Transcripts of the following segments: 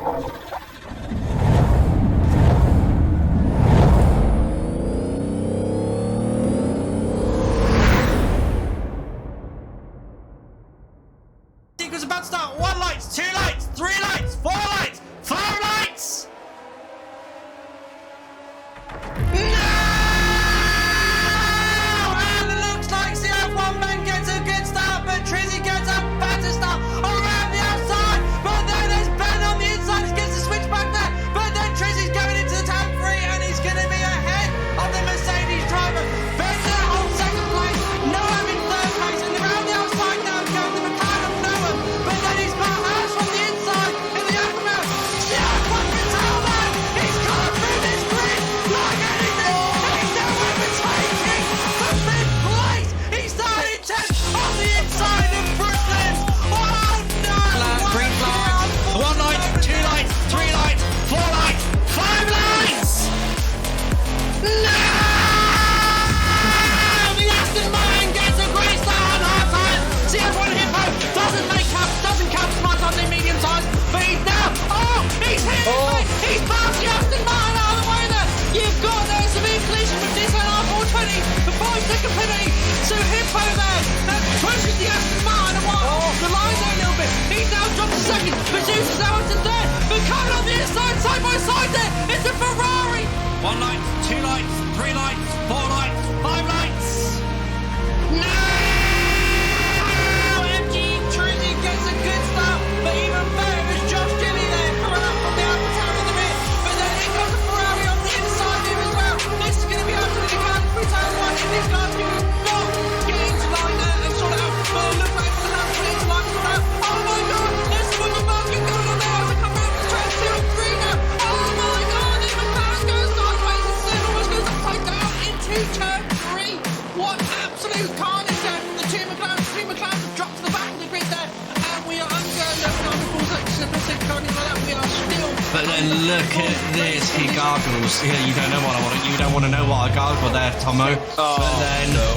Sequence about to start. 1 light, 2 lights, 3 lights, 4 lights, 5 lights. No! And it looks like CRF1 man gets a good start, but Trizzy gets a better start around the outside. But then there's Ben on the inside. He gets the switch back there. But then Trizzy's going into the turn 3 and he's going to be ahead of the Mercedes driver. Ben's there on second place. Noam in third place. And around the outside now goes the McLaren of Noam. But then he's got Haas from the inside in the aftermath. CRF1 can tell that. He's gone through this grid like anything. He's now overtaking for fifth place. He started 10th on the inside of Brooklyn. Oh no! Green flags. 1 light, 2 lights, 3 lights, 4 lights, 5 lights. No! The Aston Martin gets a great start on half time. CRF1 Hippo doesn't cap smart on the medium tires, but he's now. Oh, he's hit it. He's passed the Aston Martin out of the way there. You've got there severe collision with this R420 before it's taken penalty. So Hippo there that pushes the Aston Martin a while. The line there a little bit. He's now dropped to second, but Zeus is now into third. But coming on the inside, side by side there, it's a Ferrari. 1 light, 2 lights, 3 lights, 4 lights, 5 lights. No! MG Trizzy gets a good start, but even better is Josh Gilly there coming up from the outside of the rear. But then here comes a Ferrari on the inside here as well. This is going to be absolutely can't turn 1 in these guys do not get into line there and sort it out. But look back to the last one into line sort out. Oh my god, there's William Barker going on there as I come around to track 2 and 3 now. Oh my god, this McLaren goes sideways and then almost goes upside down into turn 3. What absolute carnage there from the two McLarens. 3 McLarens have dropped to the back of the grid there. And we are under full section carnage like that. We are still. But then look at this, he gargles. Yeah, you don't know what I want. You don't want to know what I gargle there, Tomo. Oh, but then no.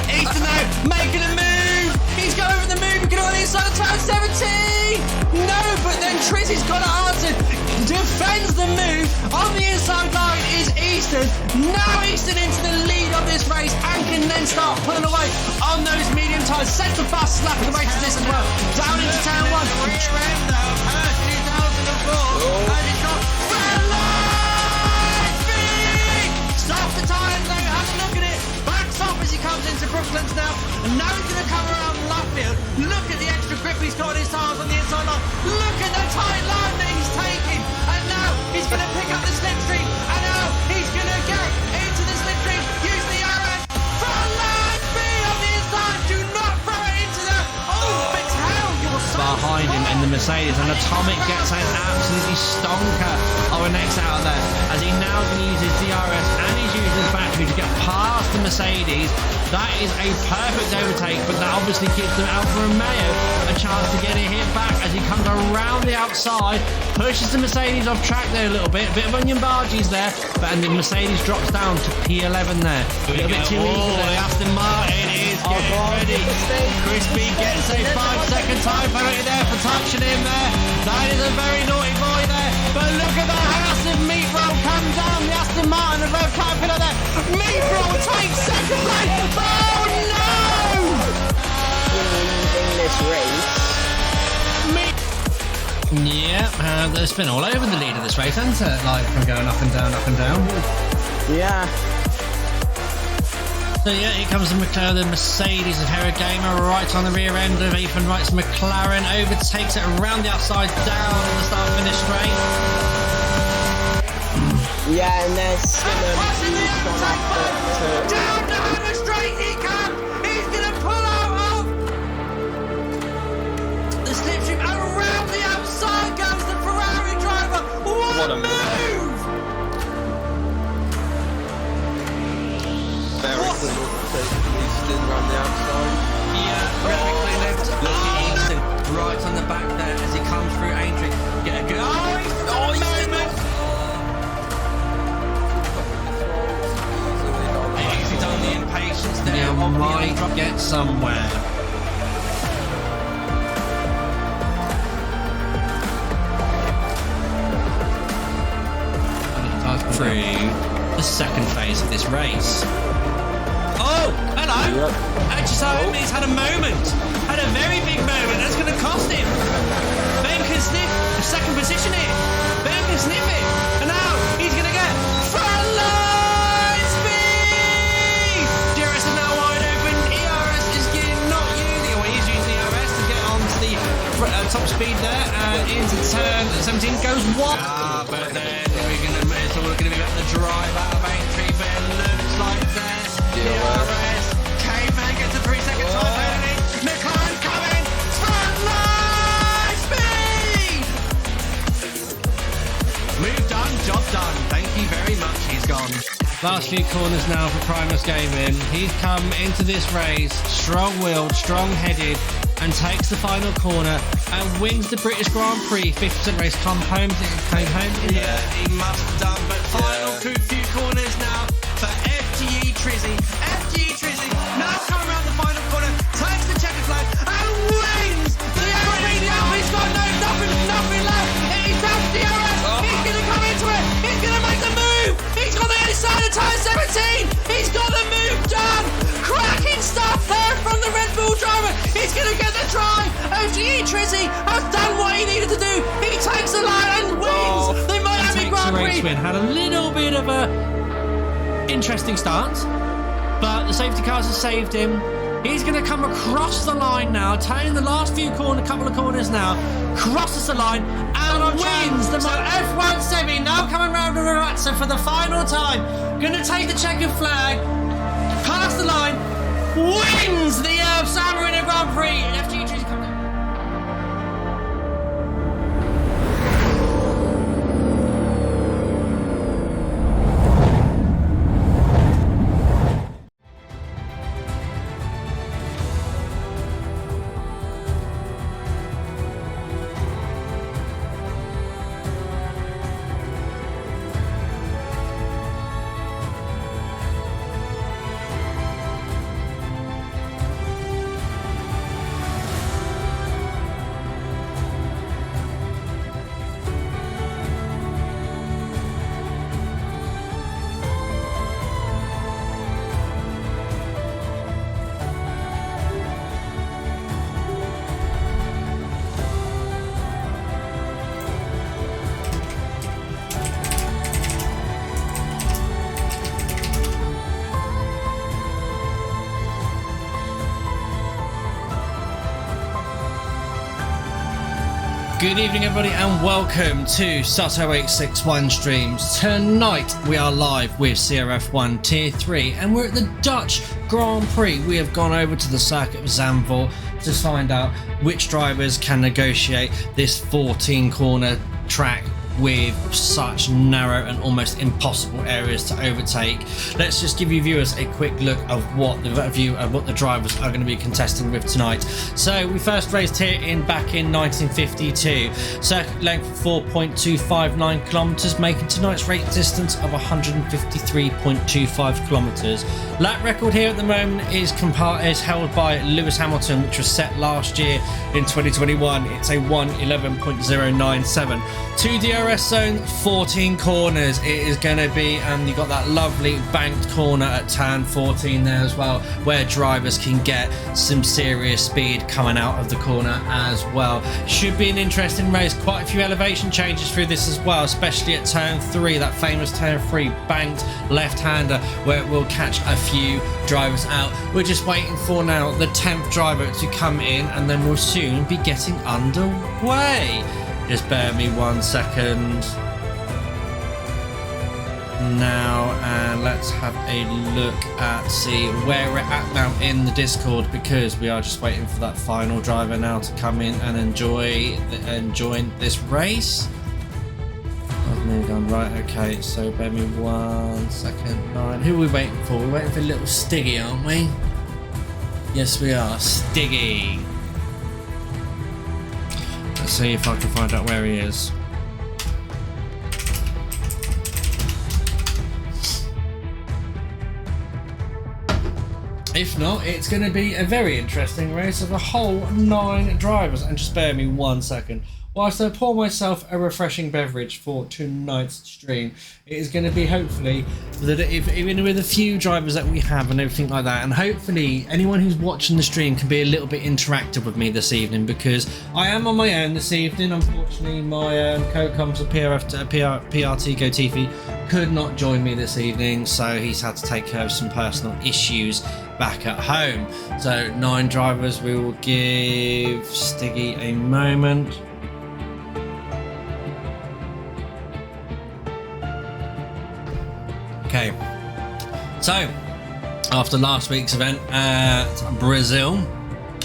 Easton now making a move. He's going for the move. Get on the inside of turn 17. No, but then Trizzy's got to answer. Defends the move. On the inside line is Easton. Now Easton into the lead of this race and can then start pulling away on those medium tires. Sets the fastest lap of the race to this as well. Down into turn 1. Stop the tires though. Have a look at it. Backs off as he comes into Brooklands now. And now he's going to come around Luffield. Look at the extra grip he's got on his tires on the inside line. Look at the tight line that he's taking. And now he's going to pick up the slipstream. And now he's going to go into the slipstream. Use the arrows. Front line speed on the inside. Do not throw it into the. Oh, Patel, you're so behind him in the Mercedes, and Atomic gets an absolutely stonker of an X out of there as he now can use his DRS and he's using his battery to get past the Mercedes. That is a perfect overtake, but that obviously gives them Alfa Romeo a chance to get a hit back as he comes around the outside, pushes the Mercedes off track there a little bit of onion barges there, and the Mercedes drops down to P11 there. A little bit too easy there. The Aston Martin is getting ready. Crispy gets a 5-second time penalty there for touching him there. That is a very naughty boy there. But look at the house of Meatball come down. The Aston Martin of Rev Caterpillar there. Meatball takes second place. Oh no! In this race. Yeah, it's been all over the lead of this race, hasn't it? Like from going up and down, up and down. Yeah. So yeah, here comes the McLaren, the Mercedes of Hera Gamer right on the rear end of Ethan Wright's McLaren, overtakes it around the outside down in the start-finish straight. Yeah, and there's Passing the overtake down the hammer straight he comes. He's going to pull out of the slipstream. Around the outside goes the Ferrari driver. What a move! Very good Easton around the outside. Yeah, very clean. Look at Easton right on the back there as he comes through Aintree. Get a good. Oh, Easton! Easy's on the impatience there. You might get somewhere. through the second phase of this race. Oh, hello! Actually, he's had a moment. Had a very big moment. That's going to cost him. Ben can sniff a second position here. Ben can sniff it. And now he's going to get frontline speed! DRS is now wide open. ERS is not using it. Well, he's using ERS to get onto the top speed there. And into turn 17 goes one. But then it's all going to be about the drive out of entry. But it looks like there's DRS. Caveman gets a 3-second time penalty. McLaren coming. Frontline speed! Move done, job done. Thank you very much. He's gone. Last few corners now for Primus Gaming. He's come into this race strong-willed, strong-headed, and takes the final corner and wins the British Grand Prix 50% race. Came home. Yeah, he must have done. But final few corners now for FGE Trizzy. FGE Trizzy now coming around the final corner, takes the checkered flag and wins the Alpha. He's got nothing left. He's down to DRS. He's going to come into it. He's going to make the move. He's got the inside of tyre 17. He's got the move done. Cracking stuff there from the Red Bull driver. He's going to get the try. FGE Trizzy has done what he needed to do. He takes the line and wins the Miami Grand Prix. Had a little bit of a interesting start, but the safety cars have saved him. He's going to come across the line now, turning the last couple of corners now, crosses the line and wins the F1 semi. Now coming round the Razza for the final time. Going to take the checkered flag, past the line, wins the San Marino Grand Prix. FGE Trizzy comes in. Good evening everybody and welcome to Sato 861 streams. Tonight we are live with CRF1 Tier 3 and we're at the Dutch Grand Prix. We have gone over to the circuit of Zandvoort to find out which drivers can negotiate this 14 corner track with such narrow and almost impossible areas to overtake. Let's just give you viewers a quick look of what the drivers are going to be contesting with tonight. So we first raced here back in 1952. Circuit length 4.259 kilometers, making tonight's race distance of 153.25 kilometers. Lap record here at the moment is held by Lewis Hamilton, which was set last year in 2021. It's a 1:11.097. 2 DRS zone, 14 corners it is going to be, and you've got that lovely banked corner at turn 14 there as well, where drivers can get some serious speed coming out of the corner as well. Should be an interesting race. Quite a few elevation changes through this as well, especially at turn 3, that famous turn 3 banked left-hander where it will catch a few drivers out. We're just waiting for now the 10th driver to come in and then we'll soon be getting underway. Just bear me 1 second now and let's have a look at see where we're at now in the Discord, because we are just waiting for that final driver now to come in and join this race. I've moved on, right, okay, so bear me 1 second. Right, who are we waiting for? We're waiting for little Stiggy, aren't we? Yes we are, Stiggy. Let's see if I can find out where he is. If not, it's going to be a very interesting race of a whole 9 drivers. And just bear me 1 second whilst I pour myself a refreshing beverage for tonight's stream, it is going to be hopefully that even with a few drivers that we have and everything like that, and hopefully anyone who's watching the stream can be a little bit interactive with me this evening, because I am on my own this evening. Unfortunately, my co-coms of PRT Go TV could not join me this evening, so he's had to take care of some personal issues back at home. So 9 drivers, we will give Stiggy a moment. Okay, so after last week's event at Brazil,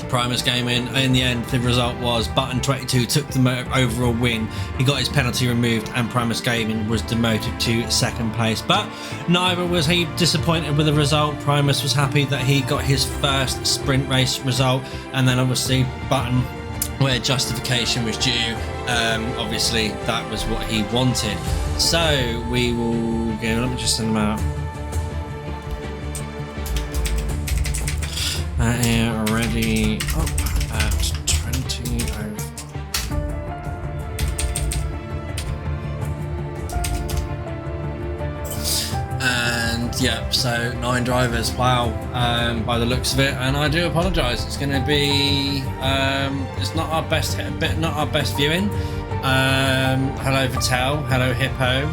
Primus Gaming, in the end the result was Button 22 took the overall win. He got his penalty removed and Primus Gaming was demoted to 2nd place, but neither was he disappointed with the result. Primus was happy that he got his first sprint race result, and then obviously Button, where justification was due, obviously that was what he wanted. So we will go, let me just send them out. Already up at 20 over. And yeah, so 9 drivers, wow, by the looks of it, and I do apologise, it's going to be it's not our best viewing. Hello Vital, hello Hippo,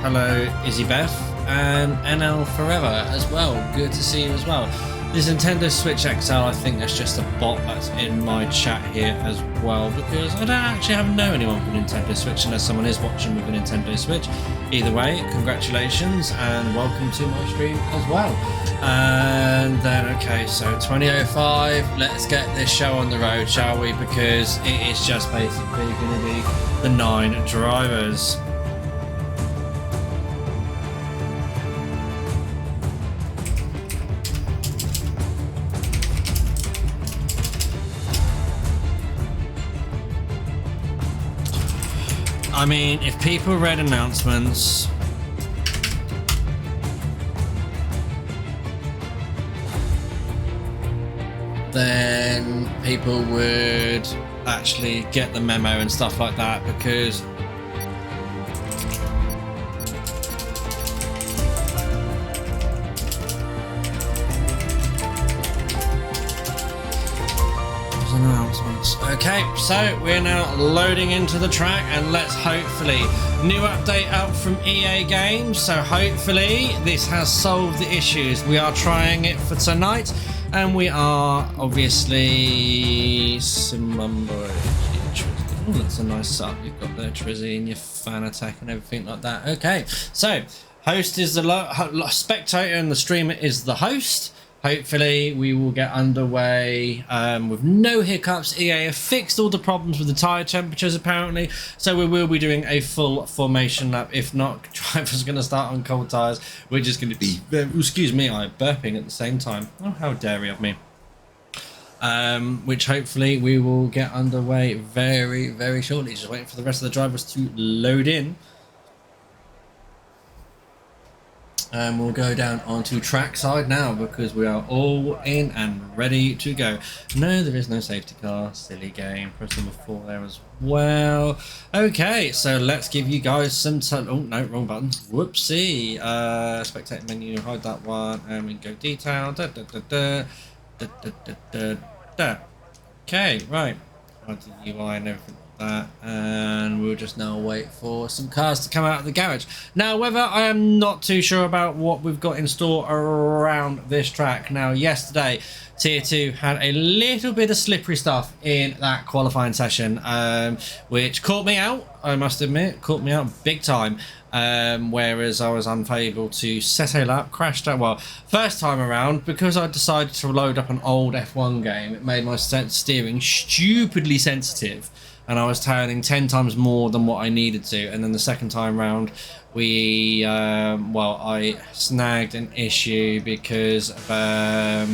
hello Izzy Beth, and NL Forever as well, good to see you as well. This Nintendo Switch XL, I think that's just a bot that's in my chat here as well, because I don't actually know anyone with a Nintendo Switch unless someone is watching with a Nintendo Switch. Either way, congratulations and welcome to my stream as well. And then, okay, so 20:05, let's get this show on the road, shall we? Because it is just basically going to be the 9 drivers. I mean, if people read announcements, then people would actually get the memo and stuff like that, because announcements. Okay, so we're now loading into the track, and let's hopefully new update out from EA Games, so hopefully this has solved the issues. We are trying it for tonight, and we are obviously Simumbo. Oh, that's a nice sub you've got there, Trizzy, and your fan attack and everything like that. Okay, so host is the spectator and the streamer is the host. Hopefully we will get underway with no hiccups. EA have fixed all the problems with the tyre temperatures apparently, so we will be doing a full formation lap. If not, drivers are going to start on cold tyres. We're just going to be, excuse me, I'm burping at the same time. Oh, how dare you of me. Which hopefully we will get underway very, very shortly. Just waiting for the rest of the drivers to load in. And we'll go down onto trackside now, because we are all in and ready to go. No, there is no safety car. Silly game. Press number 4 there as well. Okay, so let's give you guys some time. Oh, no, wrong button. Whoopsie. Spectator menu, hide that one. And we can go detail. Okay, right. Hide the UI and everything. And we'll just now wait for some cars to come out of the garage. Now, whether I am not too sure about what we've got in store around this track. Now, yesterday Tier 2 had a little bit of slippery stuff in that qualifying session, which caught me out, I must admit, caught me out big time. Whereas I was unable to set a lap, crashed out. Well, first time around, because I decided to load up an old F1 game, it made my steering stupidly sensitive, and I was turning 10 times more than what I needed to. And then the second time round, we well, I snagged an issue because of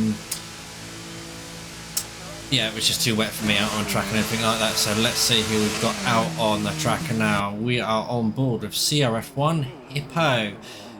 yeah, it was just too wet for me out on track and everything like that. So let's see who we've got out on the track now. We are on board with CRF1 Hippo.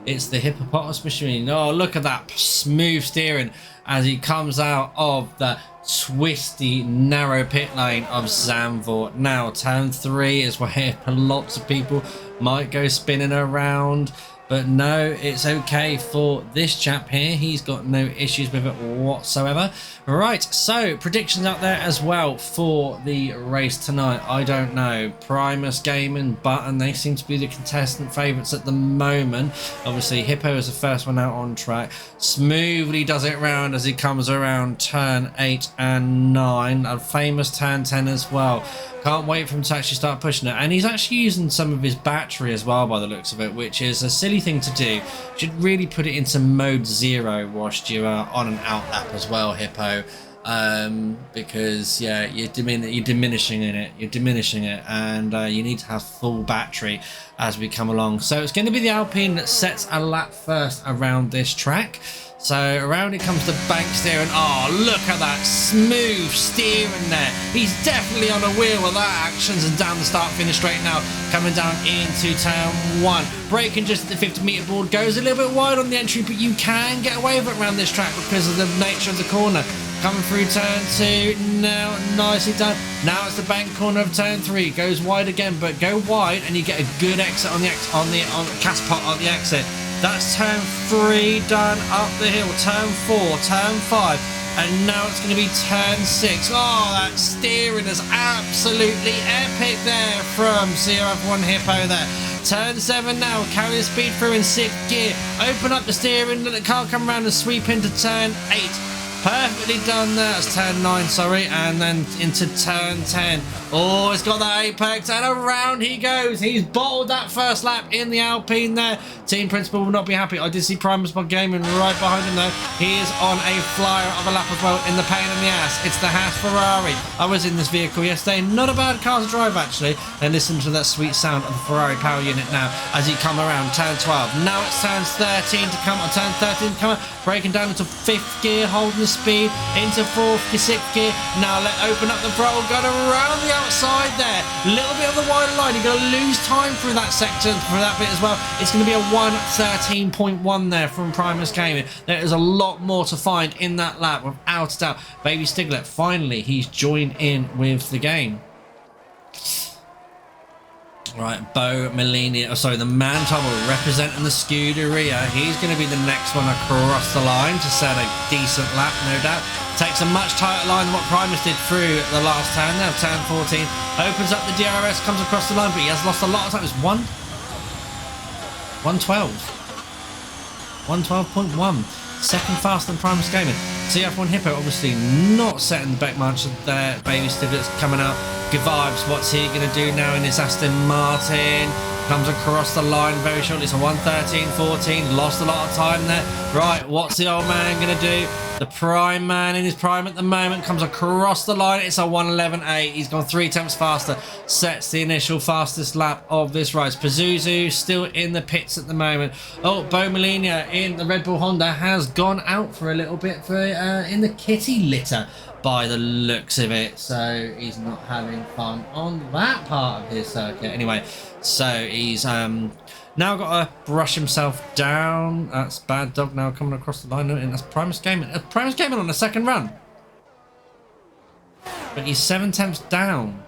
It's the hippopotamus machine. Oh, look at that smooth steering as he comes out of the twisty, narrow pit lane of Zandvoort. Now, turn 3 is where lots of people might go spinning around. But no, it's okay for this chap here. He's got no issues with it whatsoever. Right, so predictions out there as well for the race tonight. I don't know. Primus, Gaming, Button, they seem to be the contestant favourites at the moment. Obviously, Hippo is the first one out on track. Smoothly does it round as he comes around turn 8 and 9. A famous turn 10 as well. Can't wait for him to actually start pushing it. And he's actually using some of his battery as well by the looks of it, which is a silly thing to do. Should really put it into mode 0 whilst you are on an out lap as well, Hippo. Because yeah, you're diminishing it, and you need to have full battery as we come along. So it's going to be the Alpine that sets a lap first around this track. So around it comes the bank steering. Oh, look at that smooth steering there. He's definitely on a wheel with that actions, and down the start finish straight now, coming down into turn 1. Braking just at the 50-meter board, goes a little bit wide on the entry, but you can get away with it around this track because of the nature of the corner. Coming through turn 2, now nicely done. Now it's the bank corner of turn 3, goes wide again, but go wide and you get a good exit on the Caspot on the exit. That's turn 3 done, up the hill, turn 4, turn 5, and now it's going to be turn 6. Oh, that steering is absolutely epic there from CRF1 Hippo there. Turn 7 now, carry the speed through in 6th gear. Open up the steering, let the car come around and sweep into turn 8. Perfectly done there. That's turn 9, sorry, and then into turn 10. Oh, it's got that apex, and around he goes. He's bottled that first lap in the Alpine there. Team principal will not be happy. I did see Primus by Gaming right behind him though. He is on a flyer of a lap as well in the pain in the ass. It's the Haas Ferrari. I was in this vehicle yesterday. Not a bad car to drive actually. And listen to that sweet sound of the Ferrari power unit now as he come around turn 12. Now it's turn 13 to come on. Turn 13 to come on. Breaking down into 5th gear, holding the speed into 4th gear, 6th gear. Now let open up the throttle, got around the outside there. A little bit of the wide line. You're going to lose time through that section for that bit as well. It's going to be a 1:13.1 there from Primus Gaming. There is a lot more to find in that lap without a doubt. Baby Stiglet, finally he's joined in with the game. Right, Bo Melini, the Man Tubble representing the Scuderia. He's going to be the next one across the line to set a decent lap, no doubt. Takes a much tighter line than what Primus did through the last turn. Now turn 14, opens up the DRS, comes across the line, but he has lost a lot of time. It's 112.1. Second faster than Primus Gaming. CF1 Hippo obviously not setting the back march there. Baby Stiglet's coming out. Good vibes. What's he going to do now in this Aston Martin? Comes across the line very shortly. It's a 1:13.14. Lost a lot of time there. Right, what's the old man going to do? The prime man in his prime at the moment comes across the line. It's a 1:11.8. He's gone 3 tenths faster. Sets the initial fastest lap of this race. Pazuzu still in the pits at the moment. Oh, Bo Melina in the Red Bull Honda has gone out for a little bit for in the kitty litter by the looks of it. So he's not having fun on that part of his circuit. Anyway, so he's now got to brush himself down. That's Bad Dog now coming across the line, and that's Primus Gaming. Primus Gaming on the second run, but he's 7 tenths down.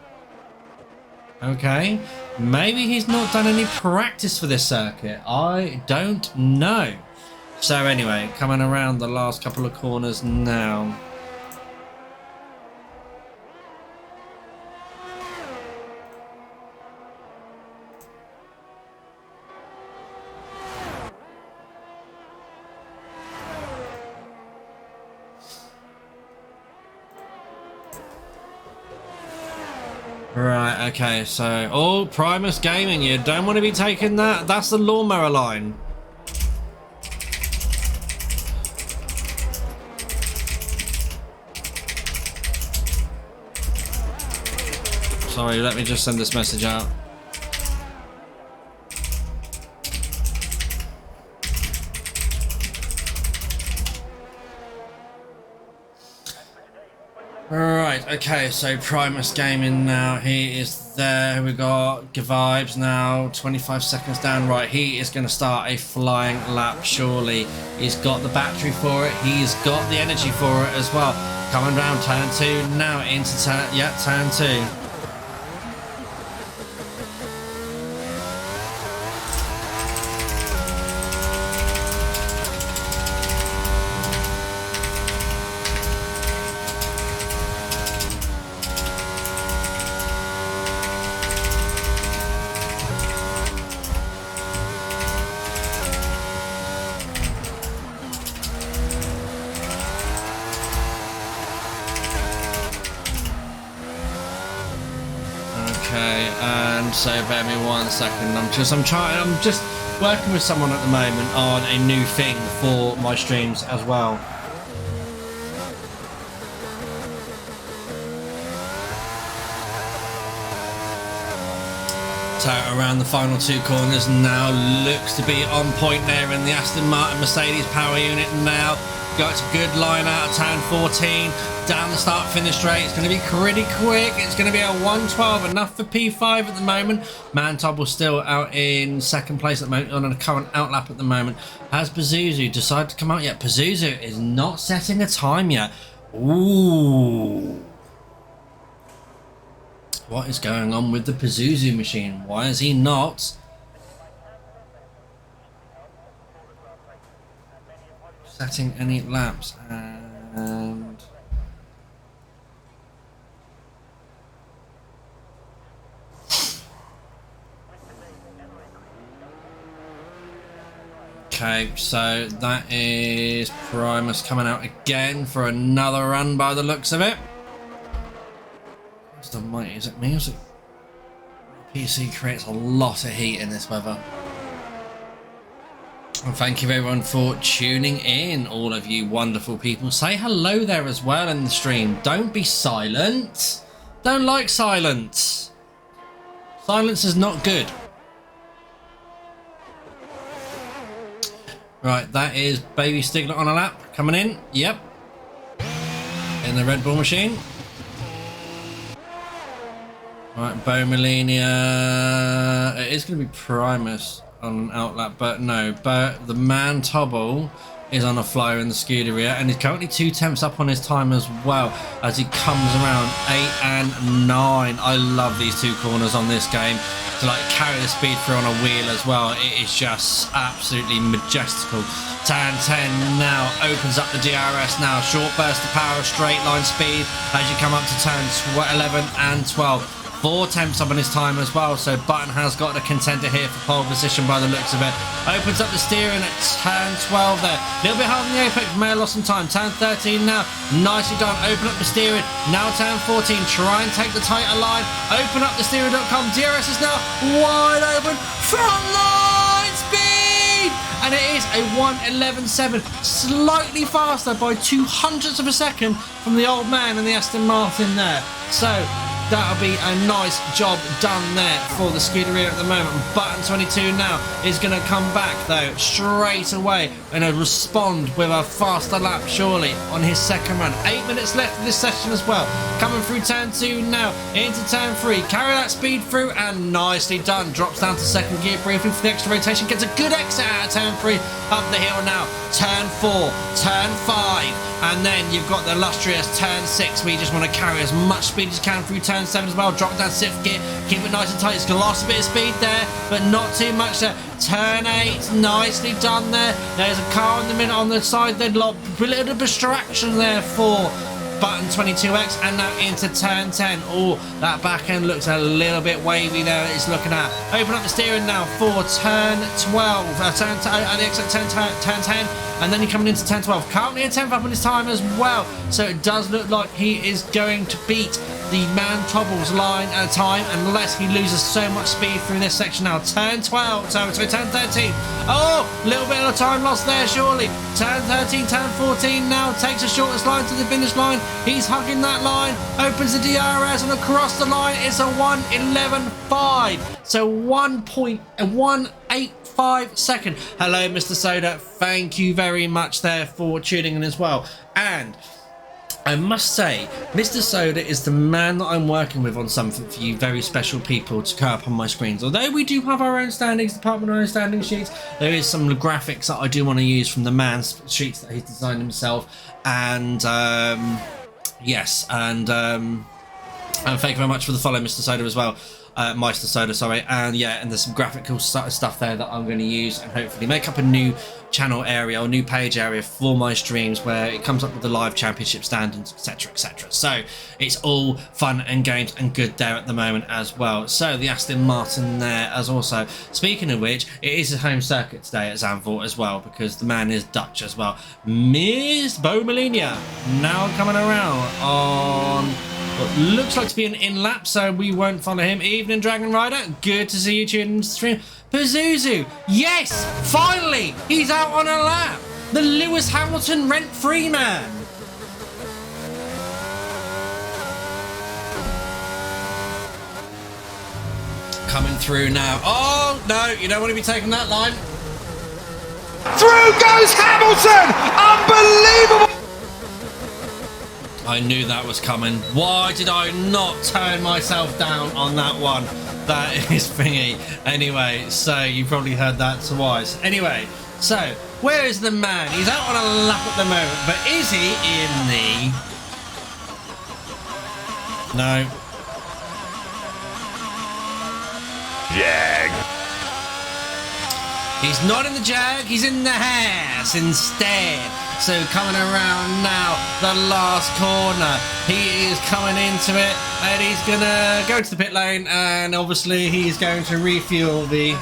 Okay, maybe he's not done any practice for this circuit. I don't know. So anyway, coming around the last couple of corners now. Right, okay, so... Oh, Primus Gaming, you don't want to be taking that. That's the lawnmower line. Sorry, let me just send this message out. Right, okay, so Primus Gaming now, he is there we got Vibes now, 25 seconds down. Right, he is going to start a flying lap, surely. He's got the battery for it. He's got the energy for it as well. Coming round turn 2 now into turn 2. Okay, and so bear me 1 second. I'm just working with someone at the moment on a new thing for my streams as well. So around the final 2 corners now looks to be on point there in the Aston Martin Mercedes power unit now. Got a good line out of turn 14. Down the start finish straight. It's going to be pretty quick. It's going to be a 1:12, enough for P5 at the moment. Mantob still out in second place at the moment on a current outlap at the moment. Has Pazuzu decided to come out yet? Pazuzu is not setting a time yet. Ooh. What is going on with the Pazuzu machine? Why is he not setting any laps? And okay, so that is Primus coming out again for another run by the looks of it. What's the mighty? Is it me? Is it PC creates a lot of heat in this weather? And thank you everyone for tuning in, all of you wonderful people. Say hello there as well in the stream. Don't be silent. Don't like silence. Silence is not good. Right, that is Baby Stigler on a lap coming in. Yep. In the Red Bull machine. Right, Bomelinia. It is going to be Primus on an outlap, but no, but the man Tobble is on a flyer in the Scuderia and he's currently 2/10 up on his time as well as he comes around 8 and 9. I love these 2 corners on this game to like carry the speed through on a wheel as well. It is just absolutely majestical. Turn 10 now opens up the DRS now. Short burst of power, straight line speed as you come up to turn 11 and 12. 4/10 up on his time as well, so Button has got a contender here for pole position by the looks of it. Opens up the steering at turn 12 there. A little bit hard on the apex, may have lost some time. Turn 13 now, nicely done. Open up the steering. Now turn 14, try and take the tighter line. Open up the steering.com. DRS is now wide open. Front line speed! And it is a 1:11.7, slightly faster by 0.02 of a second from the old man and the Aston Martin there. So that'll be a nice job done there for the Scuderia at the moment. Button 22 now is going to come back though straight away and respond with a faster lap surely on his second run. 8 minutes left of this session as well. Coming through turn 2 now into turn 3. Carry that speed through and nicely done. Drops down to second gear briefly for the extra rotation. Gets a good exit out of turn 3. Up the hill now. Turn 4. Turn 5. And then you've got the illustrious turn 6 where you just want to carry as much speed as you can through turn 7 as well. Drop down 6th gear, keep it nice and tight. It's going to last a bit of speed there, but not too much there. Turn 8, nicely done there. There's a car in the middle on the side there. A little bit of distraction there for Button 22X, and now into turn 10. Oh, that back end looks a little bit wavy there. It's looking at. Open up the steering now for turn 12. Turn 10, and then you're coming into turn 12. Currently a 10th up on his time as well. So it does look like he is going to beat the man Trouble's line at a time unless he loses so much speed through this section now. Turn 12, so turn 13. Oh, a little bit of time lost there surely. Turn 13, turn 14 now takes the shortest line to the finish line. He's hugging that line, opens the DRS and across the line it's a 1:11.5. So 1.185 second. Hello Mr. Soda, thank you very much there for tuning in as well. And I must say, Mr. Soda is the man that I'm working with on something for you very special people to come up on my screens. Although we do have our own standings, department, our own standing sheets, there is some graphics that I do want to use from the man's sheets that he's designed himself. And yes, and thank you very much for the follow, Mr. Soda, as well. Meister Soda, sorry. And yeah, and there's some graphical stuff there that I'm going to use and hopefully make up a new channel area or new page area for my streams where it comes up with the live championship standings, etc, etc. So it's all fun and games and good there at the moment as well. So the Aston Martin there as also. Speaking of which, it is his home circuit today at Zandvoort as well, because the man is Dutch as well. Miss Bo Molina now coming around on what looks like to be an in-lap, so we won't follow him. Evening, Dragon Rider. Good to see you tuning in to the stream. Pazuzu, yes, finally, he's out on a lap. The Lewis Hamilton rent-free man. Coming through now. Oh, no, you don't want to be taking that line. Through goes Hamilton! Unbelievable! I knew that was coming. Why did I not turn myself down on that one? That is thingy. Anyway, so you probably heard that twice. Anyway, so where is the man? He's out on a lap at the moment, but is he in the... No. Jag. He's not in the Jag, he's in the Haas instead. So coming around now, the last corner. He is coming into it and he's gonna go to the pit lane and obviously he's going to refuel the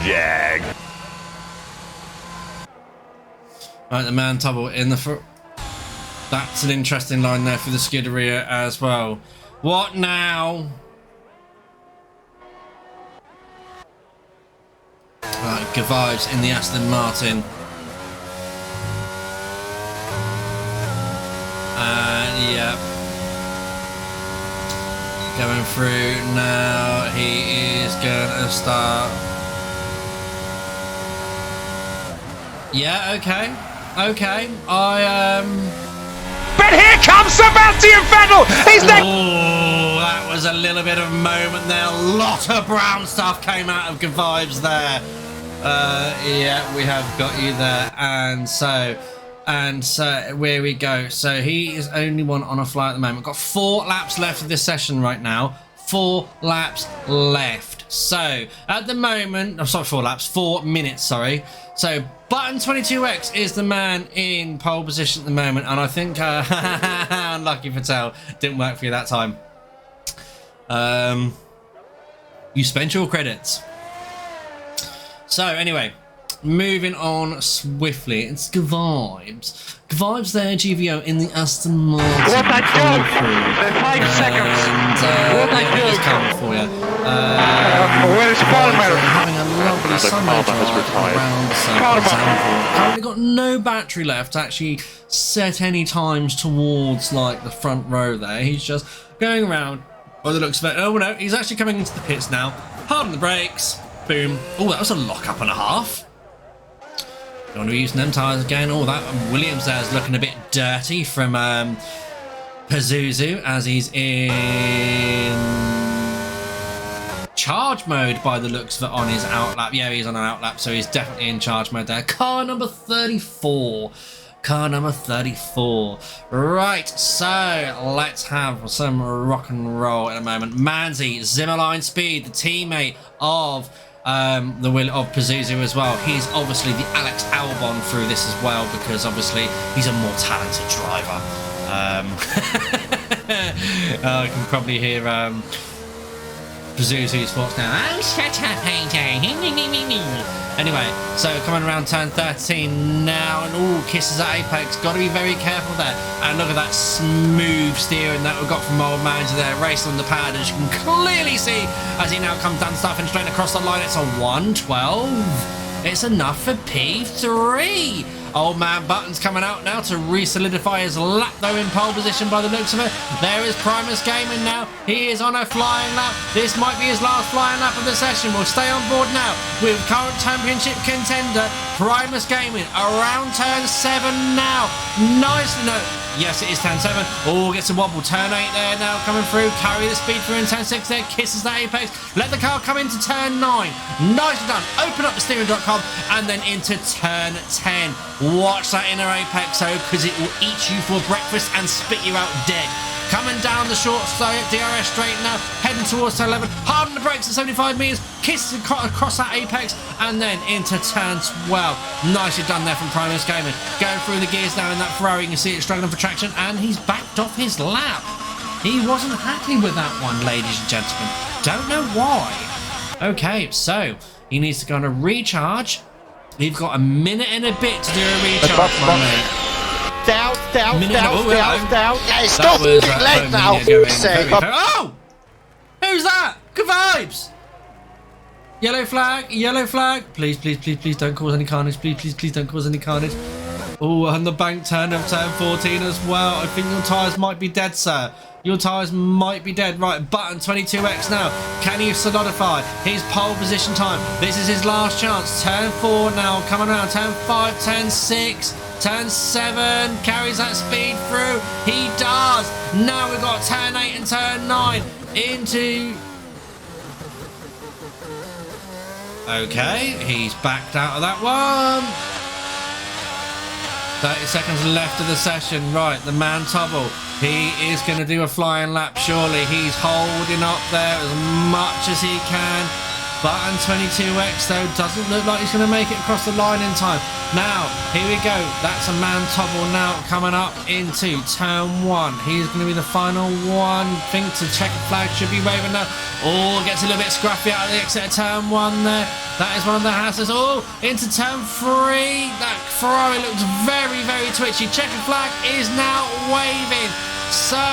Jag. Right, the man Tubble in the front. That's an interesting line there for the Scuderia as well. What now? Right, good vibes in the Aston Martin. Yeah. Going through now. He is gonna start. Yeah, okay. Okay. But here comes Sebastian Vettel! He's next! Oh, that was a little bit of a moment there. A lot of brown stuff came out of good vibes there. Yeah, we have got you there. And so where we go. So he is only one on a fly at the moment. We've got 4 laps left of this session right now. 4 laps left. So at the moment, I'm sorry, 4 laps, 4 minutes, sorry. So Button 22X is the man in pole position at the moment, and I think unlucky Patel, didn't work for you that time. You spent your credits. So anyway, moving on swiftly, it's good vibes. Good vibes there, GVO in the Aston Martin. What I do? 5 seconds. What I do? It's coming for you. Where is Palmer? Having a lovely Sunday drive around Zandvoort. Currently got no battery left to actually set any times towards like the front row there. He's just going around by the looks of it. Oh no, he's actually coming into the pits now. Hard on the brakes. Boom. Oh, that was a lock-up and a half. Don't want to be using them tyres again. Oh, that Williams there is looking a bit dirty from Pazuzu as he's in charge mode by the looks of it on his outlap. Yeah, he's on an outlap, so he's definitely in charge mode there. Car number 34. Car number 34. Right, so let's have some rock and roll in a moment. Manzi, Zimmerline Speed, the teammate of the will of Pazuzu as well. He's obviously the Alex Albon through this as well, because obviously he's a more talented driver. I can probably hear Pazuzu's thoughts now. Oh, shut up, AJ. Anyway, so coming around turn 13 now, and all kisses at Apex. Got to be very careful there. And look at that smooth steering that we've got from Old Manager there, racing on the pad, as you can clearly see as he now comes down, starting straight across the line. It's a 112. It's enough for P3. Old man Button's coming out now to re-solidify his lap, though, in pole position by the looks of it. There is Primus Gaming now. He is on a flying lap. This might be his last flying lap of the session. We'll stay on board now with current championship contender Primus Gaming around turn 7 now. Nice. No. Yes, it is turn 7. Oh, gets a wobble. Turn 8 there now coming through. Carry the speed through in turn 6 there. Kisses that apex. Let the car come into turn 9. Nicely done. Open up the steering.com and then into turn 10. Watch that inner apex though, because it will eat you for breakfast and spit you out dead. Coming down the short DRS straight now, heading towards turn 11. Hard on the brakes at 75 metres. Kisses across that apex and then into turn 12. Nicely done there from Primus Gaming. Going through the gears now in that Ferrari. You can see it struggling for traction and he's backed off his lap. He wasn't happy with that one, ladies and gentlemen. Don't know why. Okay, so he needs to go on a recharge. We've got a minute and a bit to do a recharge, my mate. Down. Yeah, That stop was leg now. Oh! Who's that? Good vibes! Yellow flag. Please don't cause any carnage. Please don't cause any carnage. Oh, and the bank turn of turn 14 as well. I think your tyres might be dead, sir. Your tyres might be dead. Right, button 22X now. Can he solidify his pole position time? This is his last chance. Turn 4 now, coming around. Turn 5, turn 6, turn 7. Carries that speed through. He does. Now we've got turn 8 and turn 9 into... Okay, he's backed out of that one. 30 seconds left of the session. Right, the man Tubble. He is going to do a flying lap, surely. He's holding up there as much as he can. Button 22X, though, doesn't look like he's going to make it across the line in time. Now, here we go. That's a man Tubble now coming up into turn 1. He's going to be the final one. Think to check flag should be waving now. Oh, gets a little bit scruffy out of the exit of turn 1 there. That is one of the houses. Oh, into turn 3. That Ferrari looks very, very twitchy. Checkered flag is now waving. So,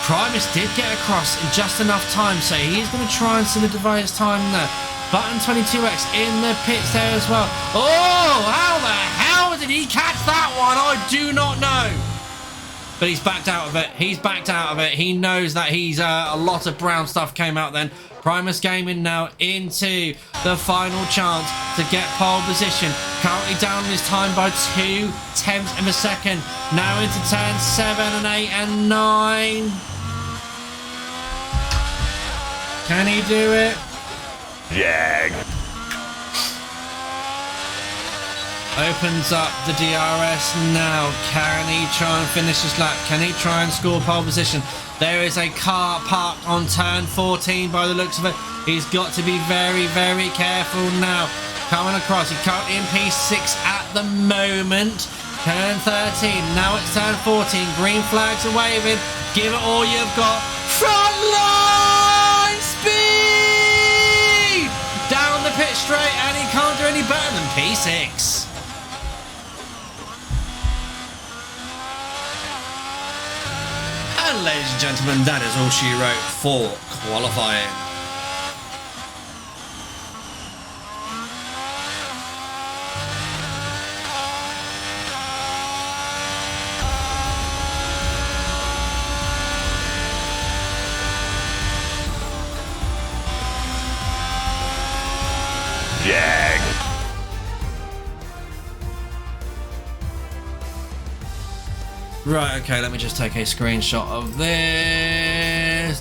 Primus did get across in just enough time, so he's going to try and solidify his time there. Button 22X in the pits there as well. Oh, how the hell did he catch that one? I do not know. But he's backed out of it. He knows that he's a lot of brown stuff came out then. Primus Gaming now into the final chance to get pole position. Currently down his time by 0.2 of a second. Now into turn 7 and 8 and 9. Can he do it? Jag. Opens up the DRS now. Can he try and finish his lap? Can he try and score pole position? There is a car parked on turn 14 by the looks of it. He's got to be very, very careful now. Coming across. He's currently in P6 at the moment. Turn 13. Now it's turn 14. Green flags are waving. Give it all you've got. Front line speed! Down the pit straight, and he can't do any better than P6. And ladies and gentlemen, that is all she wrote for qualifying. Jag. Right, okay, let me just take a screenshot of this.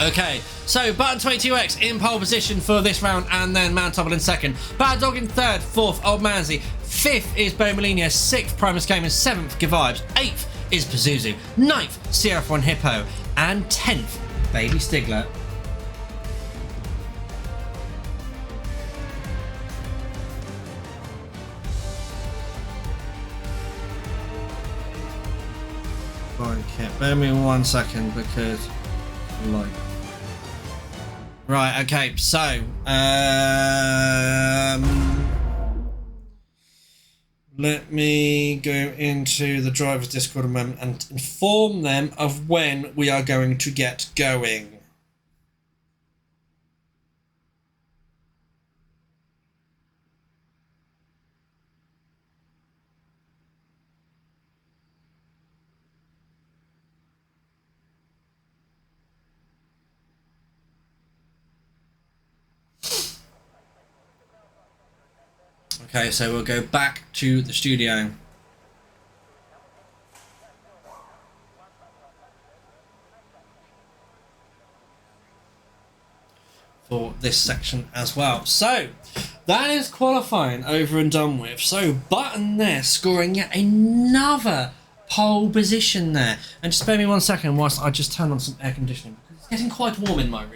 Okay, so button 22X in pole position for this round, and then Man Tubble in second. Bad Dog in third, fourth, Old Manzi. Fifth is Bo Molina, sixth, Primus Gaming, seventh, Good Vibes. Eighth is Pazuzu. Ninth, CRF1 Hippo. And 10th, Baby Stigler. Okay, bear me 1 second because like right, okay, so let me go into the driver's Discord a moment and inform them of when we are going to get going. Okay, so we'll go back to the studio. For this section as well. So that is qualifying over and done with. So Button there scoring yet another pole position there. And just spare me 1 second whilst I just turn on some air conditioning because it's getting quite warm in my room.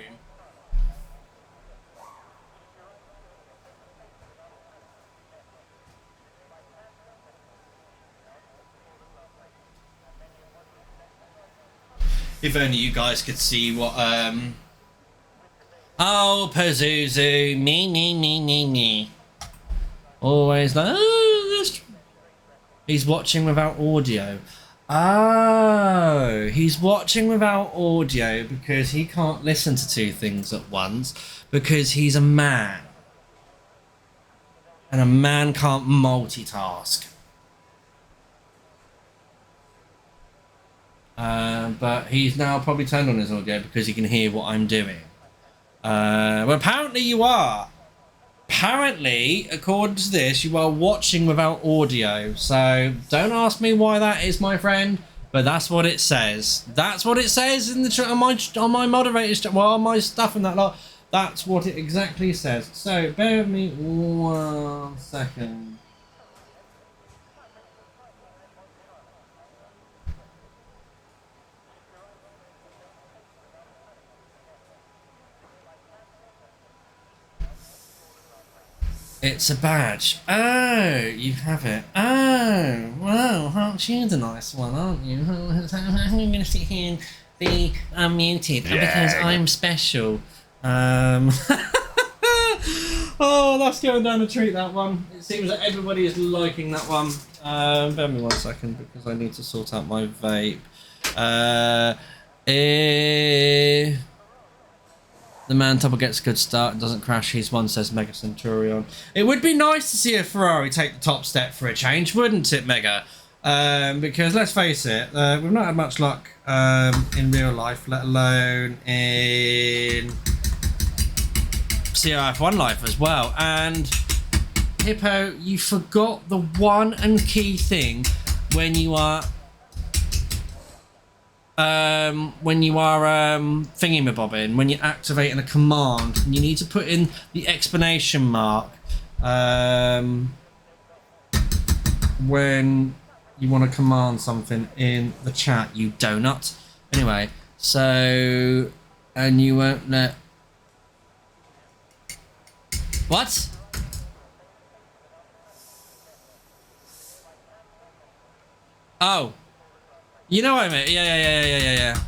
If only you guys could see what oh, Pazuzu, me. Always like, oh, this. He's watching without audio. Oh, he's watching without audio because he can't listen to two things at once because he's a man. And a man can't multitask. But he's now probably turned on his audio because he can hear what I'm doing. Well, apparently you are. Apparently, according to this, you are watching without audio. So don't ask me why that is, my friend. But that's what it says. That's what it says in the on my moderators, well, on my stuff and that lot. That's what it exactly says. So bear with me 1 second. It's a badge. Oh, you have it. Oh, wow, aren't you the nice one, aren't you? I'm going to sit here and be unmuted because I'm special. Oh, that's going down a treat, that one. It seems that everybody is liking that one. Bear me 1 second because I need to sort out my vape. The man Tubble gets a good start and doesn't crash. He's one, says Mega Centurion. It would be nice to see a Ferrari take the top step for a change, wouldn't it, Mega? Because let's face it, we've not had much luck in real life, let alone in CRF1 life as well. And Hippo, you forgot the one and key thing when you are thingy-mabobbing, when you're activating a command, you need to put in the explanation mark when you want to command something in the chat, you donut. Anyway, so, and you won't let... What? Oh. You know what I mean? Yeah.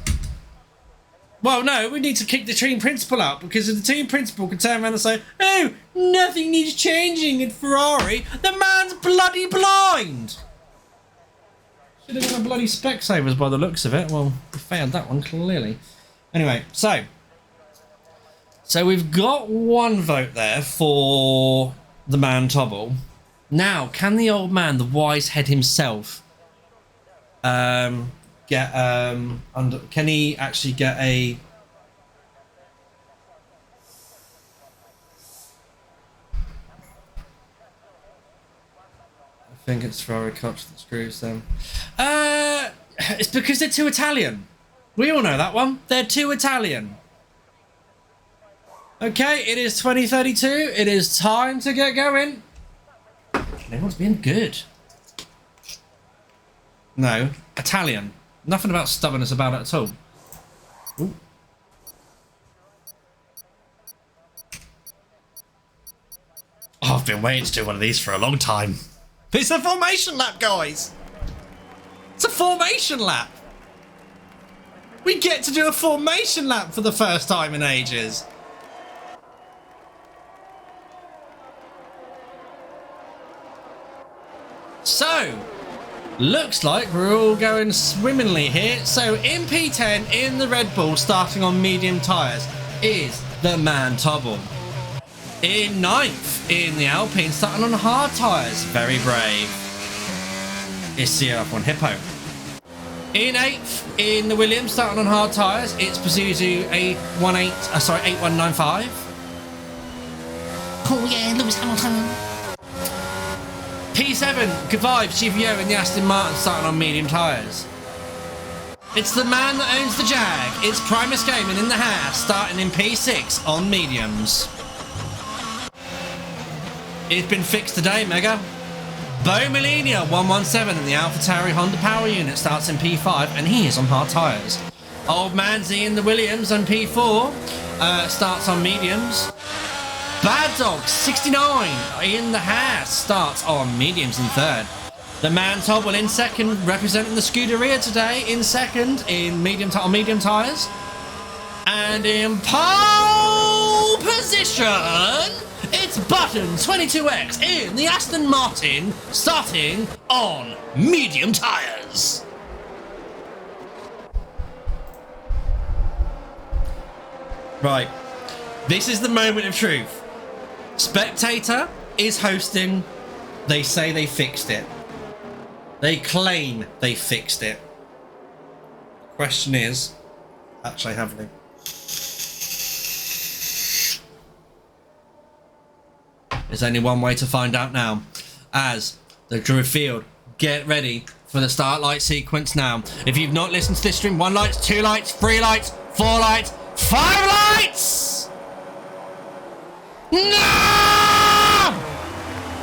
Well, no, we need to kick the team principal out because if the team principal can turn around and say, oh, nothing needs changing in Ferrari, the man's bloody blind. Should have got a bloody Specsavers by the looks of it. Well, we failed that one, clearly. Anyway, so we've got one vote there for the man Tobble. Now, can the old man, the wise head himself, get under? Can he actually get a? I think it's Ferrari clutch that screws them. It's because they're too Italian. We all know that one. They're too Italian. Okay, it is 2032. It is time to get going. Everyone's being good. No, Italian. Nothing about stubbornness about it at all. Ooh. Oh, I've been waiting to do one of these for a long time. It's a formation lap, guys. It's a formation lap. We get to do a formation lap for the first time in ages. So, looks like we're all going swimmingly here. So in P10, in the Red Bull, starting on medium tyres, is the man Tobble. In 9th, in the Alpine, starting on hard tyres, very brave, is CRF1 Hippo. In 8th, in the Williams, starting on hard tyres, it's Pazuzu 8195. Oh yeah, Lewis Hamilton. P7, Gavive, GVO and the Aston Martin starting on medium tyres. It's the man that owns the Jag. It's Primus Gaming in the house, starting in P6 on mediums. It's been fixed today, Mega. Bo Molina 117 in the AlphaTauri Honda Power Unit starts in P5 and he is on hard tyres. Old Man Z in the Williams on P4 starts on mediums. Bad Dog 69 in the house starts on mediums in third. The Man Tobble in second, representing the Scuderia today, in second on medium tyres. And in pole position, it's Button 22X in the Aston Martin, starting on medium tyres. Right, this is the moment of truth. Spectator is hosting. They say they fixed it. They claim they fixed it. Question is, actually have they? There's only one way to find out now. As the Druid Field get ready for the start light sequence now. If you've not listened to this stream, 1 light, 2 lights, 3 lights, 4 lights, 5 lights! No!